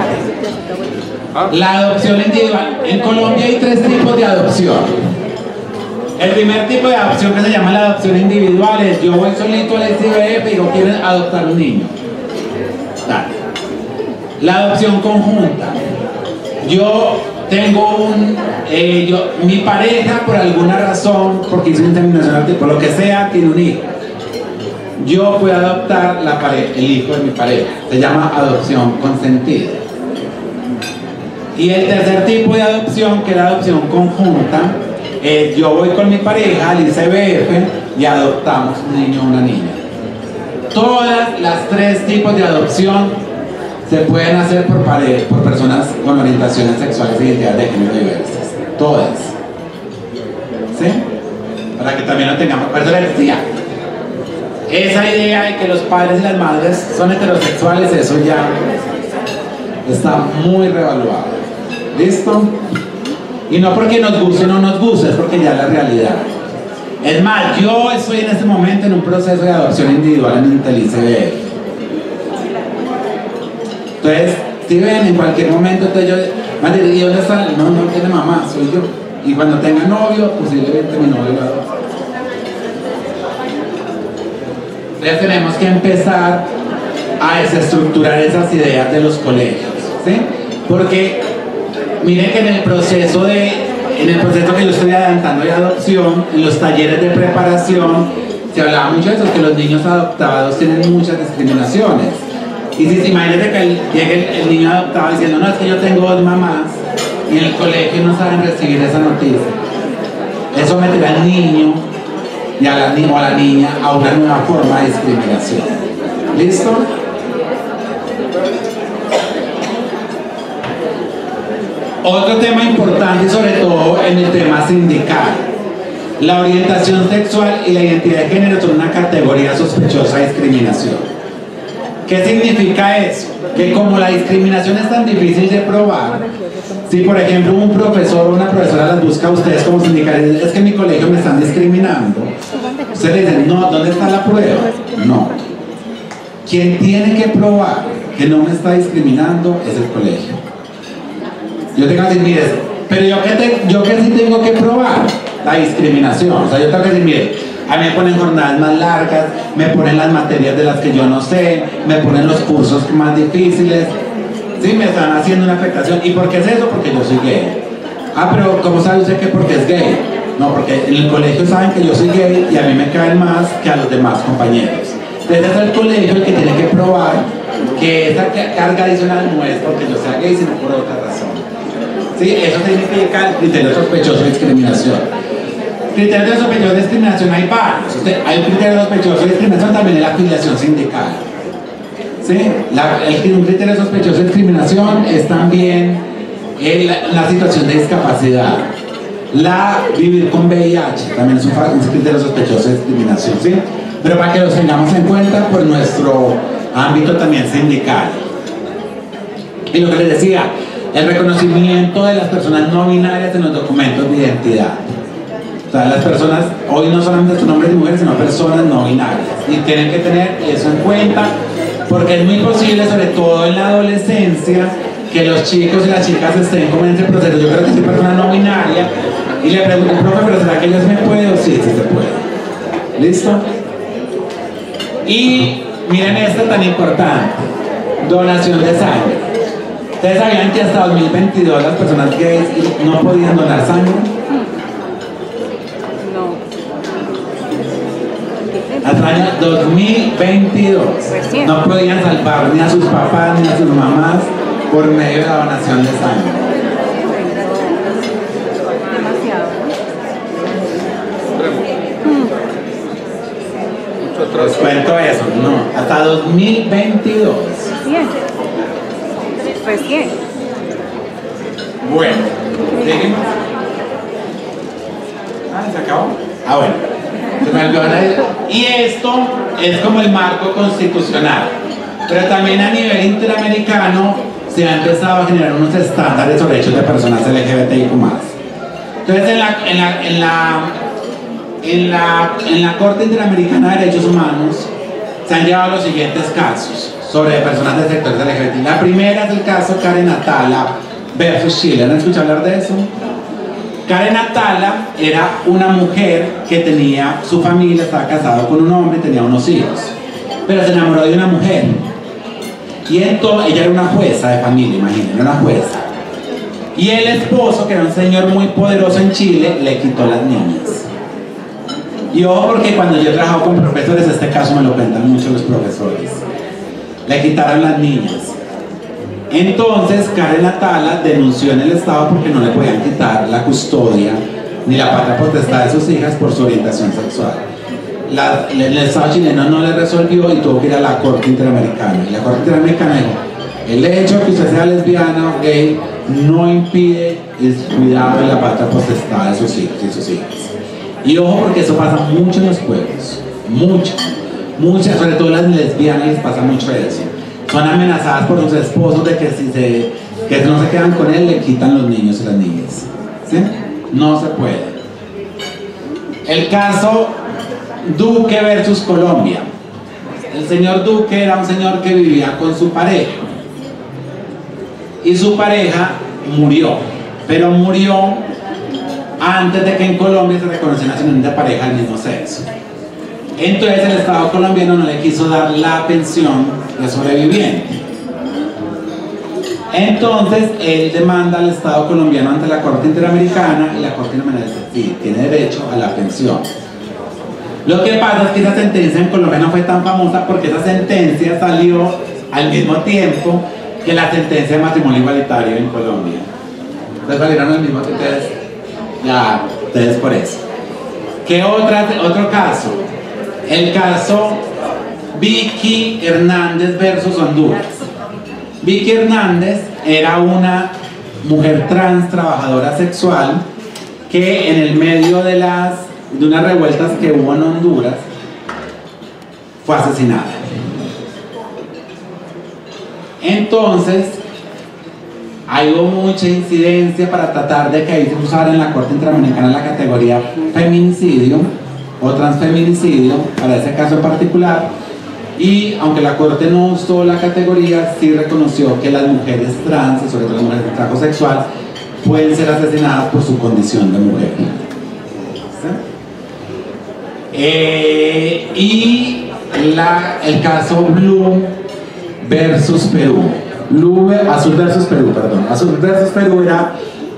La adopción individual. En Colombia hay 3 tipos de adopción. El primer tipo de adopción, que se llama la adopción individual, es: yo voy solito al ICBF y digo, quiero adoptar un niño. Dale. La adopción conjunta. Yo tengo mi pareja, por alguna razón, porque hizo inseminación, por lo que sea, tiene un hijo. Yo puedo adoptar el hijo de mi pareja. Se llama adopción consentida. Y el tercer tipo de adopción, que es la adopción conjunta, es: yo voy con mi pareja al ICBF y adoptamos un niño o una niña. Todas las 3 tipos de adopción se pueden hacer por personas con orientaciones sexuales e identidades de género diversas. Todas. ¿Sí? Para que también lo tengamos. Por eso les decía, esa idea de que los padres y las madres son heterosexuales, eso ya está muy revaluado. ¿Listo? Y no porque nos guste o no nos guste, es porque ya es la realidad. Es más, yo estoy en este momento en un proceso de adopción individual en el ICBF. Entonces, si ven, en cualquier momento, entonces yo, ¿y dónde está? No tiene mamá, soy yo. Y cuando tenga novio, posiblemente mi novio lo adopte. Entonces tenemos que empezar a desestructurar esas ideas de los colegios, ¿sí? Porque miren que en el proceso que yo estoy adelantando de adopción, en los talleres de preparación, se hablaba mucho de eso, que los niños adoptados tienen muchas discriminaciones. Y si imagínate que llegue el niño adoptado diciendo: no, es que yo tengo 2 mamás, y en el colegio no saben recibir esa noticia, eso meterá al niño y a la niña a una nueva forma de discriminación. ¿Listo? Otro tema importante, sobre todo en el tema sindical: la orientación sexual y la identidad de género son una categoría sospechosa de discriminación. ¿Qué significa eso? Que como la discriminación es tan difícil de probar, si por ejemplo un profesor o una profesora las busca a ustedes como sindicales, es que en mi colegio me están discriminando, ustedes le dicen: no, ¿dónde está la prueba? No. Quien tiene que probar que no me está discriminando es el colegio. Yo tengo que decir: mire, pero yo que sí tengo que probar la discriminación. O sea, yo tengo que decir: mire, a mí me ponen jornadas más largas, me ponen las materias de las que yo no sé, me ponen los cursos más difíciles, ¿sí? Me están haciendo una afectación. ¿Y por qué es eso? Porque yo soy gay. Ah, pero ¿cómo sabe usted que porque es gay? No, porque en el colegio saben que yo soy gay y a mí me caen más que a los demás compañeros. Entonces es el colegio el que tiene que probar que esa carga adicional no es porque yo sea gay, sino por otra razón. ¿Sí? Eso significa el criterio sospechoso de discriminación. Criterios de sospechoso de discriminación hay varios. Hay un criterio sospechoso de discriminación también en la afiliación sindical. ¿Sí? Un criterio sospechoso de discriminación es también la situación de discapacidad. Vivir con VIH también es un criterio sospechoso de discriminación. ¿Sí? Pero para que los tengamos en cuenta por nuestro ámbito también sindical. Y lo que les decía, el reconocimiento de las personas no binarias en los documentos de identidad. O sea, las personas, hoy no solamente son hombres y mujeres, sino personas no binarias. Y tienen que tener eso en cuenta, porque es muy posible, sobre todo en la adolescencia, que los chicos y las chicas estén como en ese proceso. Yo creo que soy persona no binaria, y le pregunto: profe, ¿pero será que ellos me pueden? Sí, sí se puede. ¿Listo? Y miren esta tan importante: donación de sangre. ¿Ustedes sabían que hasta 2022 las personas gays no podían donar sangre? Hasta el año 2022 no podían salvar ni a sus papás ni a sus mamás por medio de la donación de sangre. Les cuento eso, no, hasta 2022. Recién. Bueno, seguimos. ¿Se acabó? Bueno. Y esto es como el marco constitucional, pero también a nivel interamericano se ha empezado a generar unos estándares sobre derechos de personas LGBTIQ+. Entonces en la Corte Interamericana de Derechos Humanos se han llevado los siguientes casos sobre personas del sector LGBT. La primera es el caso Karen Atala versus Chile. ¿Han escuchado hablar de eso? Karen Atala era una mujer que tenía su familia, estaba casado con un hombre y tenía unos hijos, pero se enamoró de una mujer. Y entonces, ella era una jueza de familia, imagínense, era una jueza. Y el esposo, que era un señor muy poderoso en Chile, le quitó las niñas. Y ojo, porque cuando yo he trabajado con profesores, este caso me lo cuentan mucho los profesores. Le quitaron las niñas. Entonces, Karen Atala denunció en el Estado porque no le podían quitar la custodia ni la patria potestad de sus hijas por su orientación sexual. El Estado chileno no le resolvió y tuvo que ir a la Corte Interamericana. Y la Corte Interamericana dijo: el hecho de que usted sea lesbiana o gay no impide el cuidado de la patria potestad de sus hijos y sus hijas. Y ojo, porque eso pasa mucho en los pueblos, muchas, sobre todo las lesbianas les pasa mucho eso. Son amenazadas por sus esposos de que si no se quedan con él, le quitan los niños y las niñas. ¿Sí? No se puede. El caso Duque versus Colombia. El señor Duque era un señor que vivía con su pareja. Y su pareja murió. Pero murió antes de que en Colombia se reconociera la unión de pareja del mismo sexo. Entonces el Estado colombiano no le quiso dar la pensión de sobreviviente. Entonces él demanda al Estado colombiano ante la Corte Interamericana y la Corte Interamericana dice: sí, tiene derecho a la pensión. Lo que pasa es que esa sentencia en Colombia no fue tan famosa porque esa sentencia salió al mismo tiempo que la sentencia de matrimonio igualitario en Colombia. Entonces salieron al mismo tiempo, ya, ustedes por eso. ¿Qué otro caso? El caso Vicky Hernández versus Honduras. Vicky Hernández era una mujer trans trabajadora sexual que en el medio de unas revueltas que hubo en Honduras fue asesinada. Entonces hubo mucha incidencia para tratar de que ahí se usara en la Corte Interamericana la categoría feminicidio o transfeminicidio para ese caso en particular, y aunque la Corte no usó la categoría, sí reconoció que las mujeres trans, y sobre todo las mujeres de trabajo sexual, pueden ser asesinadas por su condición de mujer. ¿Sí? Y el caso Blue versus Perú. Azul versus Perú, perdón. Azul versus Perú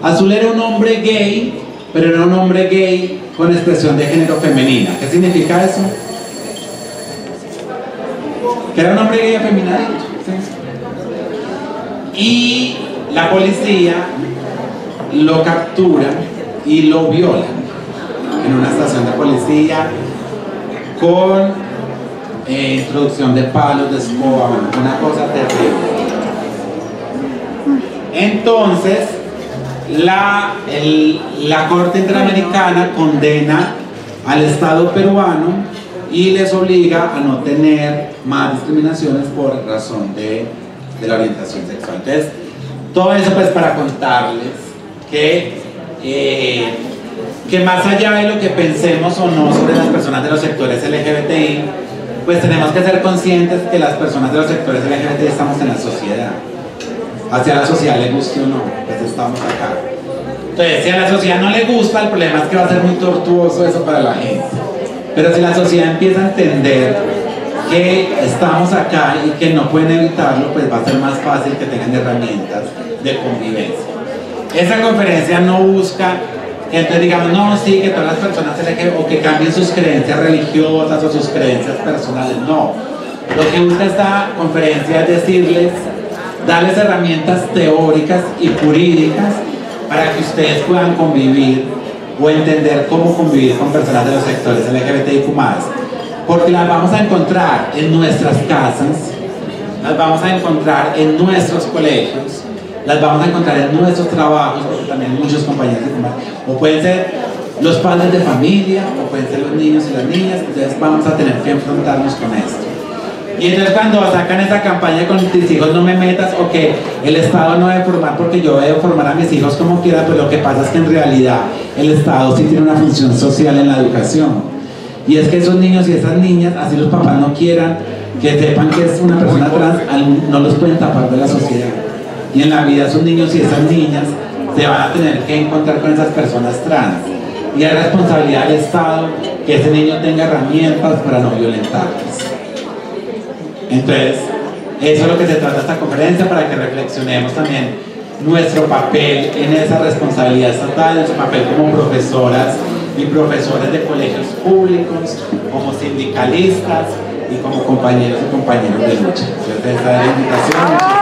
Azul era un hombre gay, pero era un hombre gay con expresión de género femenina. ¿Qué significa eso? Que era un hombre gay afeminado. ¿Sí? Y la policía lo captura y lo viola en una estación de policía con introducción de palos de escoba, una cosa terrible. Entonces la Corte Interamericana condena al Estado peruano y les obliga a no tener más discriminaciones por razón de la orientación sexual. Entonces, todo eso pues para contarles que más allá de lo que pensemos o no sobre las personas de los sectores LGBTI, pues tenemos que ser conscientes que las personas de los sectores LGBTI estamos en la sociedad. Hacia la sociedad le guste o no, pues estamos acá. Entonces, si a la sociedad no le gusta, el problema es que va a ser muy tortuoso eso para la gente. Pero si la sociedad empieza a entender que estamos acá y que no pueden evitarlo, pues va a ser más fácil que tengan herramientas de convivencia. Esa conferencia no busca que entonces digamos, no, sí, que todas las personas o que cambien sus creencias religiosas o sus creencias personales, no. Lo que busca esta conferencia es decirles, darles herramientas teóricas y jurídicas para que ustedes puedan convivir o entender cómo convivir con personas de los sectores LGBTIQ+, porque las vamos a encontrar en nuestras casas, las vamos a encontrar en nuestros colegios, las vamos a encontrar en nuestros trabajos, porque también muchos compañeros o pueden ser los padres de familia, o pueden ser los niños y las niñas. Entonces vamos a tener que enfrentarnos con esto. Y entonces cuando sacan esa campaña con tus hijos no me metas, o que el Estado no debe formar porque yo debo formar a mis hijos como quiera, pues lo que pasa es que en realidad el Estado sí tiene una función social en la educación. Y es que esos niños y esas niñas, así los papás no quieran que sepan que es una persona trans, no los pueden tapar de la sociedad. Y en la vida esos niños y esas niñas se van a tener que encontrar con esas personas trans. Y es responsabilidad del Estado que ese niño tenga herramientas para no violentarlos. Entonces, eso es lo que se trata esta conferencia, para que reflexionemos también nuestro papel en esa responsabilidad estatal, nuestro papel como profesoras y profesores de colegios públicos, como sindicalistas y como compañeros y compañeras de lucha. Entonces, esta es la invitación.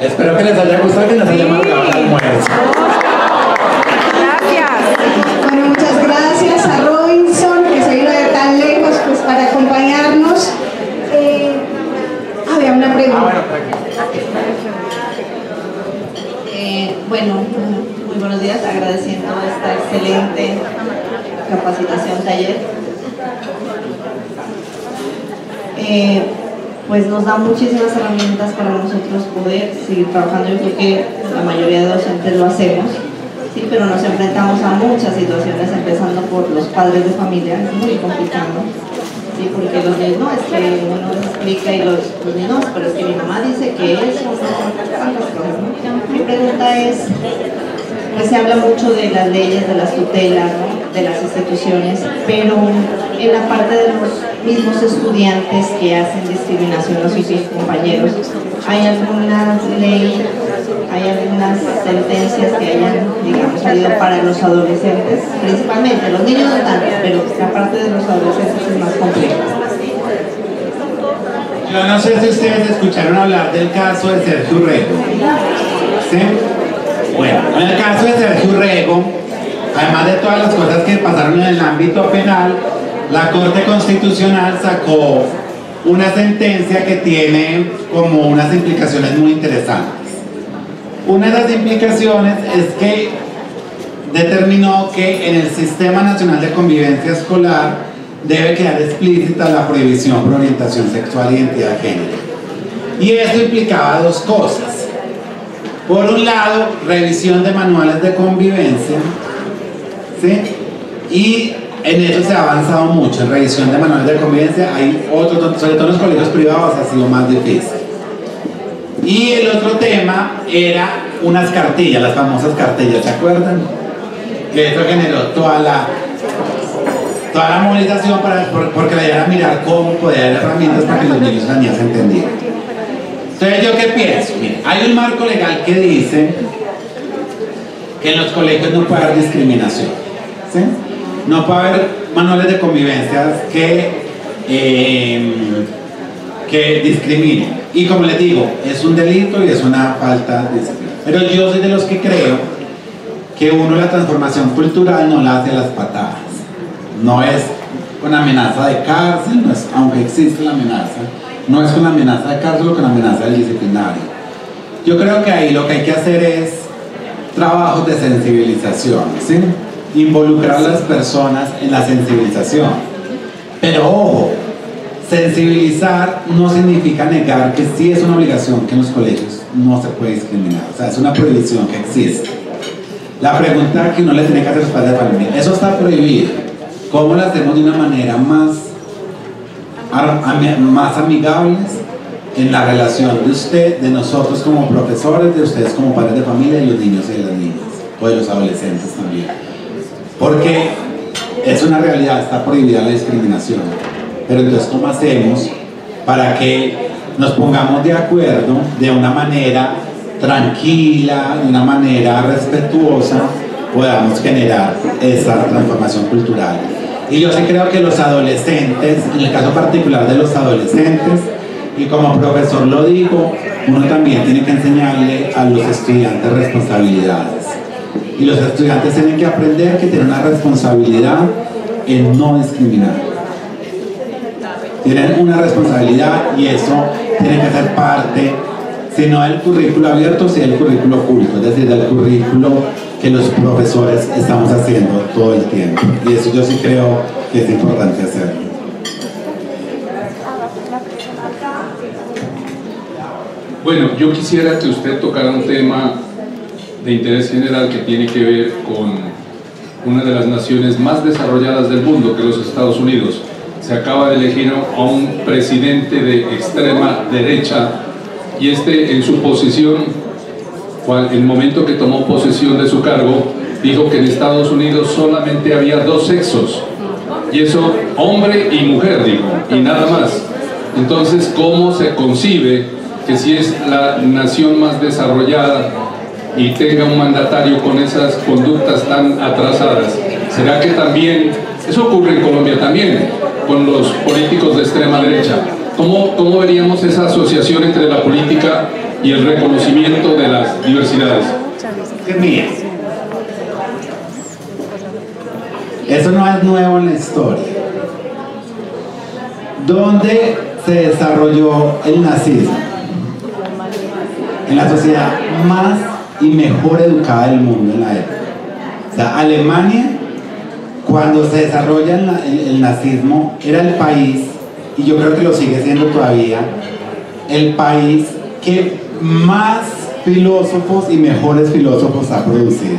Espero que les haya gustado, que les haya marcado el almuerzo. Gracias. Bueno, muchas gracias a Robinson, que se vino de tan lejos pues, para acompañarnos. Había una pregunta. Bueno, muy buenos días, agradeciendo esta excelente capacitación, taller. Pues nos da muchísimas herramientas para nosotros poder seguir trabajando. Yo creo que la mayoría de docentes lo hacemos, sí, pero nos enfrentamos a muchas situaciones, empezando por los padres de familia. Es muy complicado, sí, porque los niños, no, es que uno les explica y los niños, no, pero es que mi mamá dice que eso, tantas cosas, ¿no? Mi pregunta es, pues se habla mucho de las leyes, de las tutelas, ¿no?, de las instituciones, pero en la parte de los mismos estudiantes que hacen discriminación a sus compañeros, ¿hay alguna ley, hay algunas sentencias que hayan, digamos, salido para los adolescentes? Principalmente, los niños no tanto, pero la parte de los adolescentes es más compleja. Yo no sé si ustedes escucharon hablar del caso de Sergio Urrego. ¿Sí? Bueno, en el caso de Sergio Urrego, además de todas las cosas que pasaron en el ámbito penal, la Corte Constitucional sacó una sentencia que tiene como unas implicaciones muy interesantes. Una de las implicaciones es que determinó que en el Sistema Nacional de Convivencia Escolar debe quedar explícita la prohibición por orientación sexual e identidad de género. Y eso implicaba dos cosas. Por un lado, revisión de manuales de convivencia, ¿sí? Y en eso se ha avanzado mucho, en revisión de manuales de convivencia. Hay otros, sobre todo en los colegios privados ha sido más difícil. Y el otro tema era unas cartillas, las famosas cartillas, ¿se acuerdan? Que eso generó toda la movilización porque la idea era mirar cómo poder dar herramientas para que los niños y las niñas entendieran. Entonces, ¿yo qué pienso? Miren, hay un marco legal que dice que en los colegios no puede haber discriminación, ¿sí? No puede haber manuales de convivencia que discriminen. Y como les digo, es un delito y es una falta de disciplina. Pero yo soy de los que creo que uno la transformación cultural no la hace a las patadas. No es con amenaza de cárcel, no es, aunque existe la amenaza, no es con la amenaza de cárcel o con la amenaza del disciplinario. Yo creo que ahí lo que hay que hacer es trabajos de sensibilización, ¿sí? Involucrar a las personas en la sensibilización. Pero ojo, sensibilizar no significa negar que sí es una obligación que en los colegios no se puede discriminar. O sea, es una prohibición que existe. La pregunta que uno le tiene que hacer a los padres de familia, eso está prohibido. ¿Cómo lo hacemos de una manera más amigables en la relación de usted, de nosotros como profesores, de ustedes como padres de familia y los niños y de las niñas, o de los adolescentes también? Porque es una realidad, está prohibida la discriminación. Pero entonces, ¿cómo hacemos para que nos pongamos de acuerdo de una manera tranquila, de una manera respetuosa, podamos generar esa transformación cultural? Y yo sí creo que los adolescentes, en el caso particular de los adolescentes, y como profesor lo digo, uno también tiene que enseñarle a los estudiantes responsabilidades. Y los estudiantes tienen que aprender que tienen una responsabilidad en no discriminar. Tienen una responsabilidad y eso tiene que ser parte sino del currículo abierto, sino del currículo oculto, es decir, del currículo que los profesores estamos haciendo todo el tiempo. Y eso yo sí creo que es importante hacerlo. Bueno, yo quisiera que usted tocara un tema de interés general que tiene que ver con una de las naciones más desarrolladas del mundo, que es los Estados Unidos. Se acaba de elegir a un presidente de extrema derecha y en su posición, el momento que tomó posesión de su cargo, dijo que en Estados Unidos solamente había dos sexos, y eso, hombre y mujer, dijo, y nada más. Entonces, ¿cómo se concibe que si es la nación más desarrollada y tenga un mandatario con esas conductas tan atrasadas? ¿Será que también, eso ocurre en Colombia también, con los políticos de extrema derecha? ¿Cómo veríamos esa asociación entre la política y el reconocimiento de las diversidades? Mira, eso no es nuevo en la historia. ¿Dónde se desarrolló el nazismo? En la sociedad más y mejor educada del mundo en la época. O sea, Alemania, cuando se desarrolla el nazismo, era el país, y yo creo que lo sigue siendo todavía, el país que más filósofos y mejores filósofos ha producido.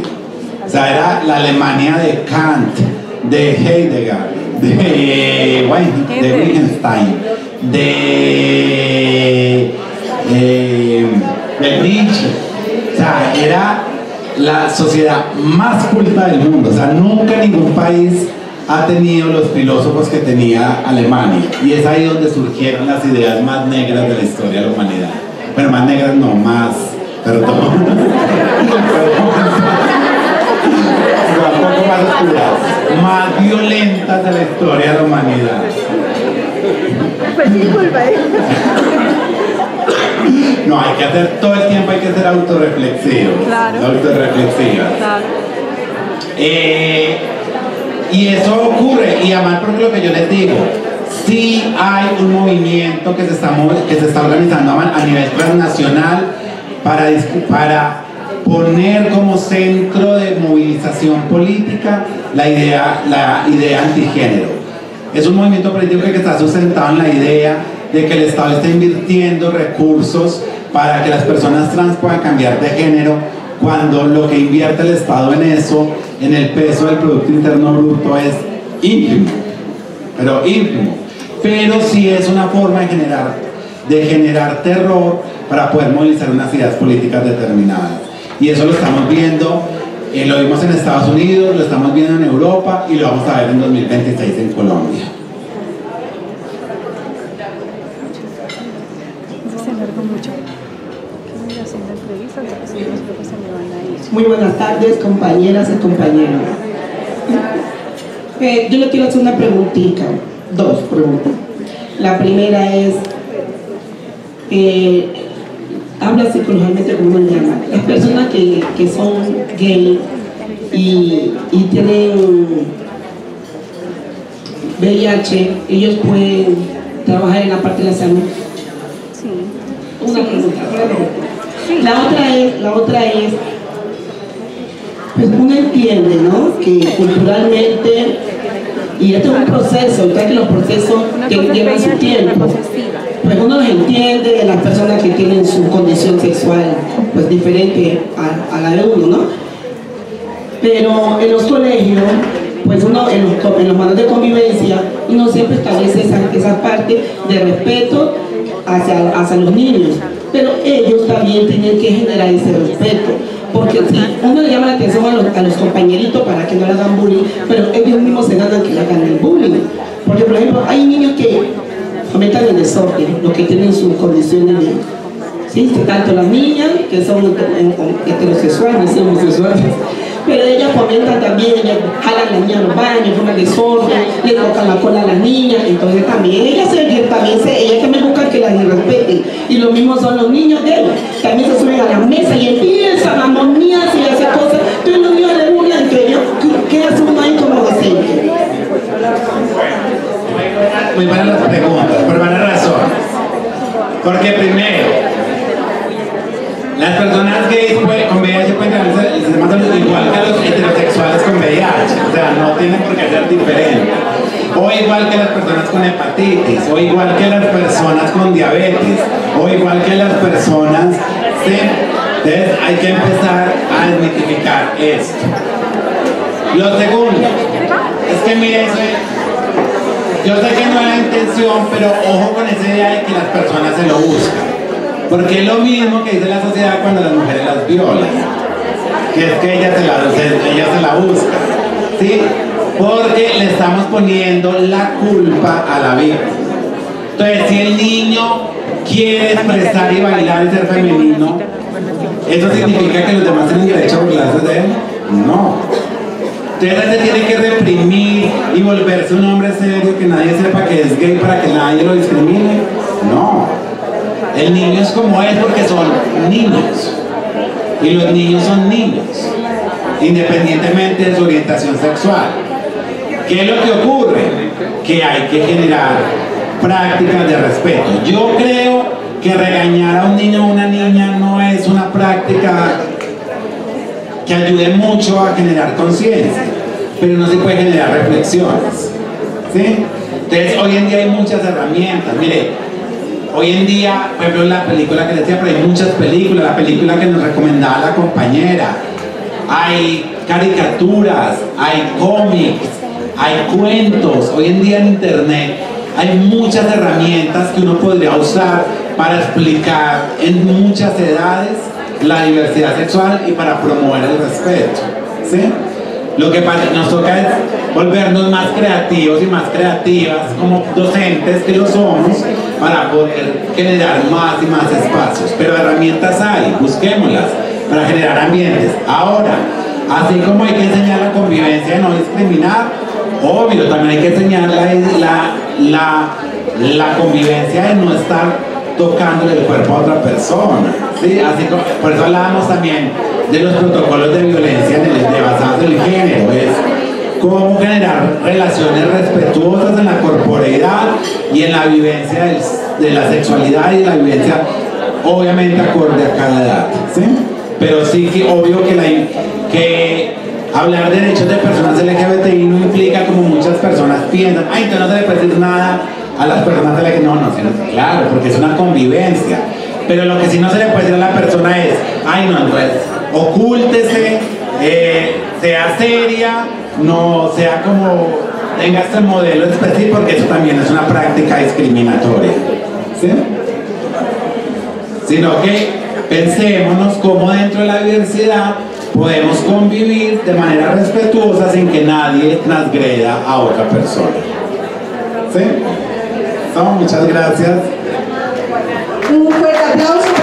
O sea, era la Alemania de Kant, de Heidegger, de Wittgenstein, de Nietzsche. O sea, era la sociedad más culta del mundo. O sea, nunca ningún país ha tenido los filósofos que tenía Alemania, y es ahí donde surgieron las ideas más negras de la historia de la humanidad. Bueno, más negras no, más, perdón, un poco más oscuras, más violentas de la historia de la humanidad. No, hay que hacer todo el tiempo, hay que ser autorreflexivos. Claro. Autorreflexivas. Claro. Y eso ocurre, y además porque lo que yo les digo, sí hay un movimiento que se está organizando a nivel transnacional para poner como centro de movilización política la idea antigénero. Es un movimiento político que está sustentado en la idea de que el Estado está invirtiendo recursos para que las personas trans puedan cambiar de género, cuando lo que invierte el Estado en eso, en el peso del Producto Interno Bruto, es ínfimo, pero ínfimo. Pero sí es una forma de generar terror para poder movilizar unas ideas políticas determinadas. Y eso lo estamos viendo, lo vimos en Estados Unidos, lo estamos viendo en Europa y lo vamos a ver en 2026 en Colombia. Muy buenas tardes, compañeras y compañeros. Yo le quiero hacer una preguntita, dos preguntas. La primera es, habla psicológicamente como me llama. Las personas que son gay y tienen VIH, ellos pueden trabajar en la parte de la salud. Sí. Una pregunta. La otra es, pues uno entiende, ¿no?, que culturalmente, y este es un proceso, ya que los procesos llevan su tiempo, pues uno los entiende, las personas que tienen su condición sexual pues diferente a la de uno, ¿no? Pero en los colegios, pues uno en los manuales de convivencia, uno siempre establece esa parte de respeto hacia los niños, pero ellos también tienen que generar ese respeto, porque si uno le llama la atención a los compañeritos para que no le hagan bullying, pero ellos mismos se ganan que le hagan el bullying, porque por ejemplo hay niños que fomentan el desorden, los que tienen sus condiciones de, ¿sí?, tanto las niñas que son heterosexuales y homosexuales, pero ellas fomentan también, ellas jalan a las niñas a los baños, forman desorden, le tocan la cola a las niñas, entonces también ellas también buscan que las respeten, y lo mismo son los niños de ellos, también se suben a la mesa y empiezan a monearse y hacer cosas, entonces los niños le burlan entre ellos, ¿qué hace uno ahí como docente? Muy buenas las preguntas, por buena razón, porque primero, Las personas gays con VIH pueden tener el sistema de salud igual que los heterosexuales con VIH, o sea, no tienen por qué ser diferente. O igual que las personas con hepatitis, o igual que las personas con diabetes, o igual que las personas, ¿sí? Entonces hay que empezar a desmitificar esto. Lo segundo, es que mire, yo sé que no es la intención, pero ojo con esa idea de que las personas se lo buscan. Porque es lo mismo que dice la sociedad cuando las mujeres las violan, que es que ellas se la buscan, ¿sí? Porque le estamos poniendo la culpa a la víctima. Entonces, si el niño quiere expresar y bailar y ser femenino, ¿eso significa que los demás tienen derecho a burlarse de él? No. Entonces se tiene que reprimir y volverse un hombre serio, que nadie sepa que es gay para que nadie lo discrimine. No. El niño es como es porque son niños. Y los niños son niños, independientemente de su orientación sexual. ¿Qué es lo que ocurre? Que hay que generar prácticas de respeto. Yo creo que regañar a un niño o una niña no es una práctica que ayude mucho a generar conciencia, pero no se puede generar reflexiones, ¿sí? Entonces hoy en día hay muchas herramientas. Mire, hoy en día, por ejemplo, la película que les decía, pero hay muchas películas, la película que nos recomendaba la compañera, hay caricaturas, hay cómics, hay cuentos. Hoy en día en internet hay muchas herramientas que uno podría usar para explicar en muchas edades la diversidad sexual y para promover el respeto, ¿sí? Lo que nos toca es volvernos más creativos y más creativas como docentes que lo somos para poder generar más y más espacios. Pero herramientas hay, busquémoslas para generar ambientes. Ahora, así como hay que enseñar la convivencia de no discriminar, obvio, también hay que enseñar la convivencia de no estar tocándole el cuerpo a otra persona, ¿sí? Así como, por eso hablábamos también de los protocolos de violencia basados en el género, es cómo generar relaciones respetuosas en la corporeidad y en la vivencia de la sexualidad y de la vivencia obviamente acorde a cada edad, ¿sí? Pero sí que obvio que hablar de derechos de personas LGBTI no implica, como muchas personas piensan, ay, entonces no se le puede decir nada a las personas LGBTI. No, claro, porque es una convivencia. Pero lo que sí no se le puede decir a la persona es, ay, no, entonces ocúltese, sea seria, no sea como, tenga este modelo específico, porque eso también es una práctica discriminatoria, ¿sí? Sino que pensémonos cómo dentro de la diversidad podemos convivir de manera respetuosa sin que nadie transgreda a otra persona, ¿sí? No, muchas gracias. Un fuerte aplauso.